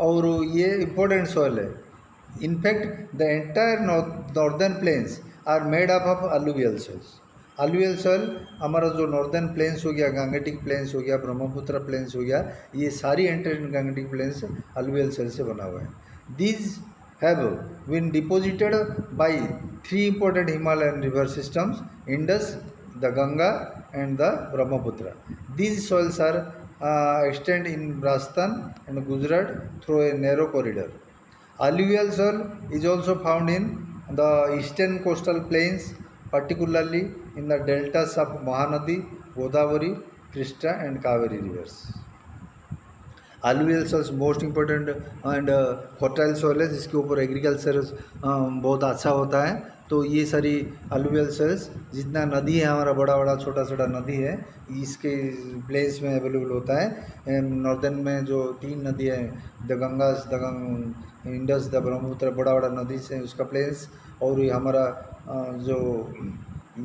और ये इम्पोर्टेंट सॉइल है। In fact the entire northern plains are made up of alluvial soils. alluvial soil हमारा जो northern plains हो गया, Gangetic planes हो गया, ब्रह्मपुत्र प्लेन्स हो गया, ये सारी entire Gangetic planes alluvial soil से बना हुआ है। These have been deposited by three important Himalayan river systems: Indus, the Ganga, and the Brahmaputra. These soils are extend in Rajasthan and Gujarat through a narrow corridor. Alluvial soil is also found in the eastern coastal plains, particularly in the deltas of Mahanadi, Godavari, Krishna, and Kaveri rivers. alluvial soils most important and fertile soil है, जिसके ऊपर agriculture बहुत अच्छा होता है। तो ये सारी alluvial soils, जितना नदी है हमारा बड़ा बड़ा छोटा छोटा नदी है, इसके प्लेस में अवेलेबल होता है। नॉर्दर्न में जो तीन नदी है, the Ganga, Indus, the Brahmaputra, बड़ा बड़ा नदी से उसका प्लेस, और ये हमारा जो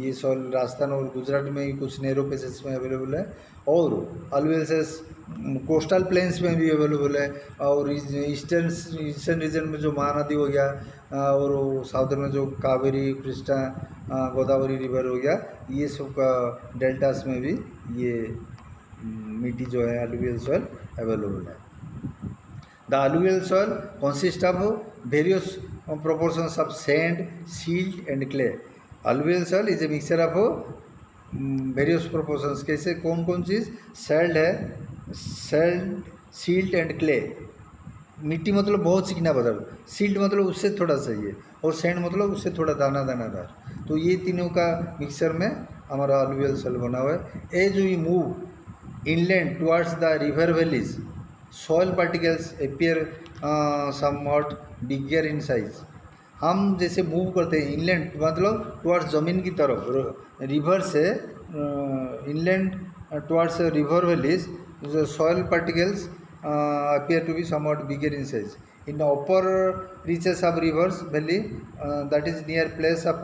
ये सॉइल राजस्थान और गुजरात में ही कुछ नैरो पेसेस में अवेलेबल है, और alluvial soils कोस्टल प्लेन्स में भी अवेलेबल है। और ईस्टर्न रीजन में जो महानदी हो गया, और साउदर्न में जो कावेरी, कृष्णा, गोदावरी रिवर हो गया, ये सब का डेल्टास में भी ये मिट्टी जो है alluvial soil अवेलेबल है। The alluvial soil consist of various proportions of sand, silt and clay. alluvial soil is a mixture of various proportions. कैसे, कौन कौन चीज़? सैल्ड है, सैल्ड, सील्ट एंड क्ले। मिट्टी मतलब बहुत चिकना पदार्थ, सील्ट मतलब उससे थोड़ा सही है, और सैंड मतलब उससे थोड़ा दानादार। तो ये तीनों का मिक्सचर में हमारा alluvial soil बना हुआ है। As we move inland towards the river valleys, soil particles appear somewhat bigger in size. हम जैसे मूव करते हैं इनलैंड मतलब टुवर्ड्स ज़मीन की तरफ, रिवर से inland towards river valleys, the soil particles appear to be somewhat bigger in size. In the upper reaches of rivers valley, that is near place of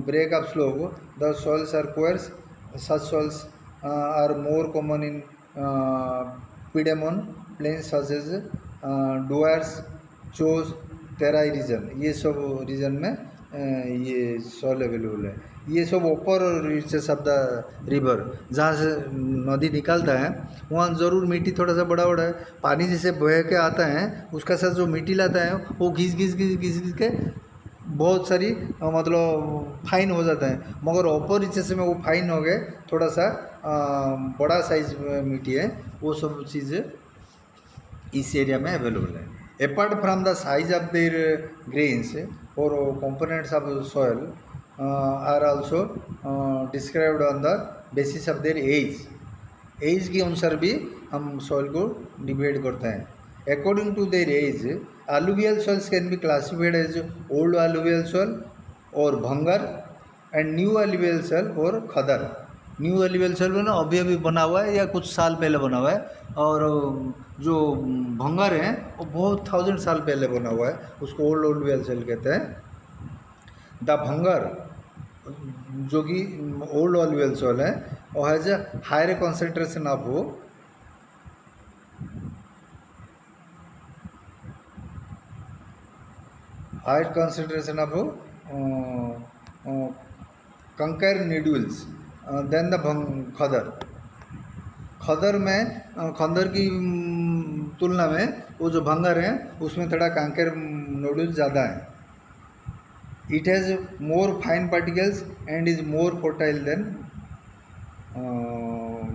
break of slope, the soils are coarse. Such soils are more common in Piedmont plains such as Dwars, Chos, Terai region. ये सब reason में ये soil available है। ये सब ऊपर reaches of the river, जहाँ से नदी निकलता है वहाँ ज़रूर मिट्टी थोड़ा सा बड़ा बड़ा है। पानी जैसे बह के आता है, उसका साथ जो मिट्टी लाता है वो घिस के बहुत सारी मतलब फाइन हो जाता है। मगर ऊपर रीचेस में वो फाइन हो गए, थोड़ा सा बड़ा साइज मिट्टी है, वो सब चीज़ इस एरिया में अवेलेबल है। Apart from the size of their grains और components of soil are also described on the basis of their age. Age के अनुसार भी हम सॉइल को डिवाइड करते हैं। According to their age, alluvial soils can be classified as old alluvial soil और bhangar, and new alluvial soil और खदर। New alluvial soil में ना अभी बना हुआ है या कुछ साल पहले बना हुआ है, और जो भंगर है वो बहुत 1000 साल पहले बना हुआ है, उसको ओल्ड alluvial soil कहते हैं। द भंगर जो कि ओल्ड alluvial soil है, और has a higher concentration of higher concentration of kankar needles than the khadar. खदर में खंदर की तुलना में वो जो भंगर है उसमें थोड़ा कंकर नोडल्स ज़्यादा है। It has more fine particles and is more fertile than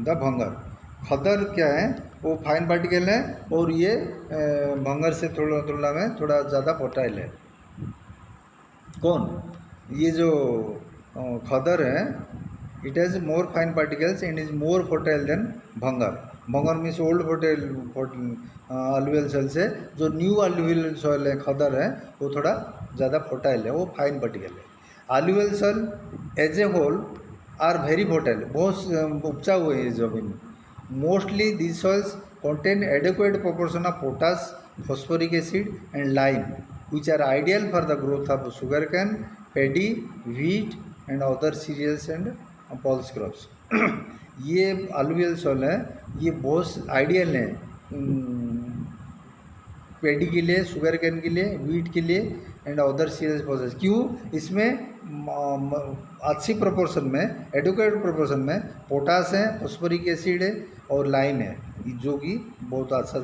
the bhangar. Khadar क्या है, वो फाइन पार्टिकल है, और ये भंगर से थोड़ा तुलना में थोड़ा ज़्यादा फर्टाइल है। कौन? ये जो खदर है, it has more fine particles and is more fertile than bhangar. Bhangar means old fertile alluvial soil से जो न्यू अलुवियल सॉइल है खदर है वो थोड़ा ज़्यादा फर्टाइल है, वो फाइन पार्टिकल है. Alluvial soil as a whole are very fertile, बहुत उपजा हुए हैं जमीन. Mostly these soils contain adequate proportion of potash, phosphoric acid and lime which are ideal for the growth of sugarcane, paddy, wheat and other cereals and pulse crops. ये alluvial soil है, ये बहुत ideal है पेडी के लिए, sugar cane के लिए, wheat के लिए एंड अदर सीरियस प्रोसेस. क्यों? इसमें अच्छी प्रोपोर्शन में, एडुकेट प्रोपोर्शन में पोटास है, फॉस्फोरिक एसिड है और लाइम है, जो कि बहुत अच्छा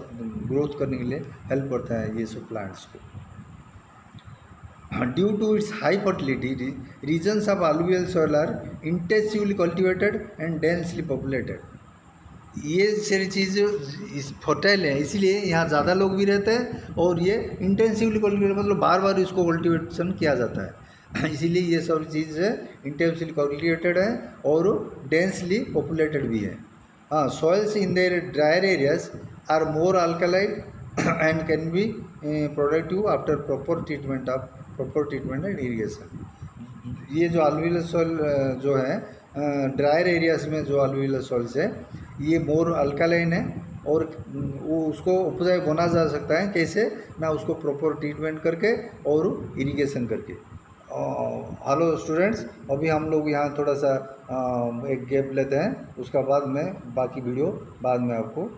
ग्रोथ करने के लिए हेल्प करता है ये सब प्लांट्स को. Due to its high fertility regions of alluvial soil are intensively cultivated and densely populated. ये सारी चीज़ इस फर्टाइल है, इसीलिए यहाँ ज़्यादा लोग भी रहते हैं और ये इंटेंसिवली कल्टिवेट मतलब बार बार इसको कल्टिवेशन किया जाता है. इसीलिए ये सब चीज़ इंटेंसिवली कल्टिवेटेड है और डेंसली पॉपुलेटेड भी है. हाँ, soils in their drier areas are more alkaline and can be productive after proper treatment and irrigation. ये जो अलुवियल सॉइल जो है ड्रायर एरियाज में जो अलुवियल सॉइल्स है ये मोर अल्कालाइन है और वो उसको उपजाऊ बना जा सकता है कैसे ना, उसको प्रॉपर ट्रीटमेंट करके और इरिगेशन करके. हेलो स्टूडेंट्स, अभी हम लोग यहाँ थोड़ा सा एक गैप लेते हैं, उसका बाद में बाकी वीडियो बाद में आपको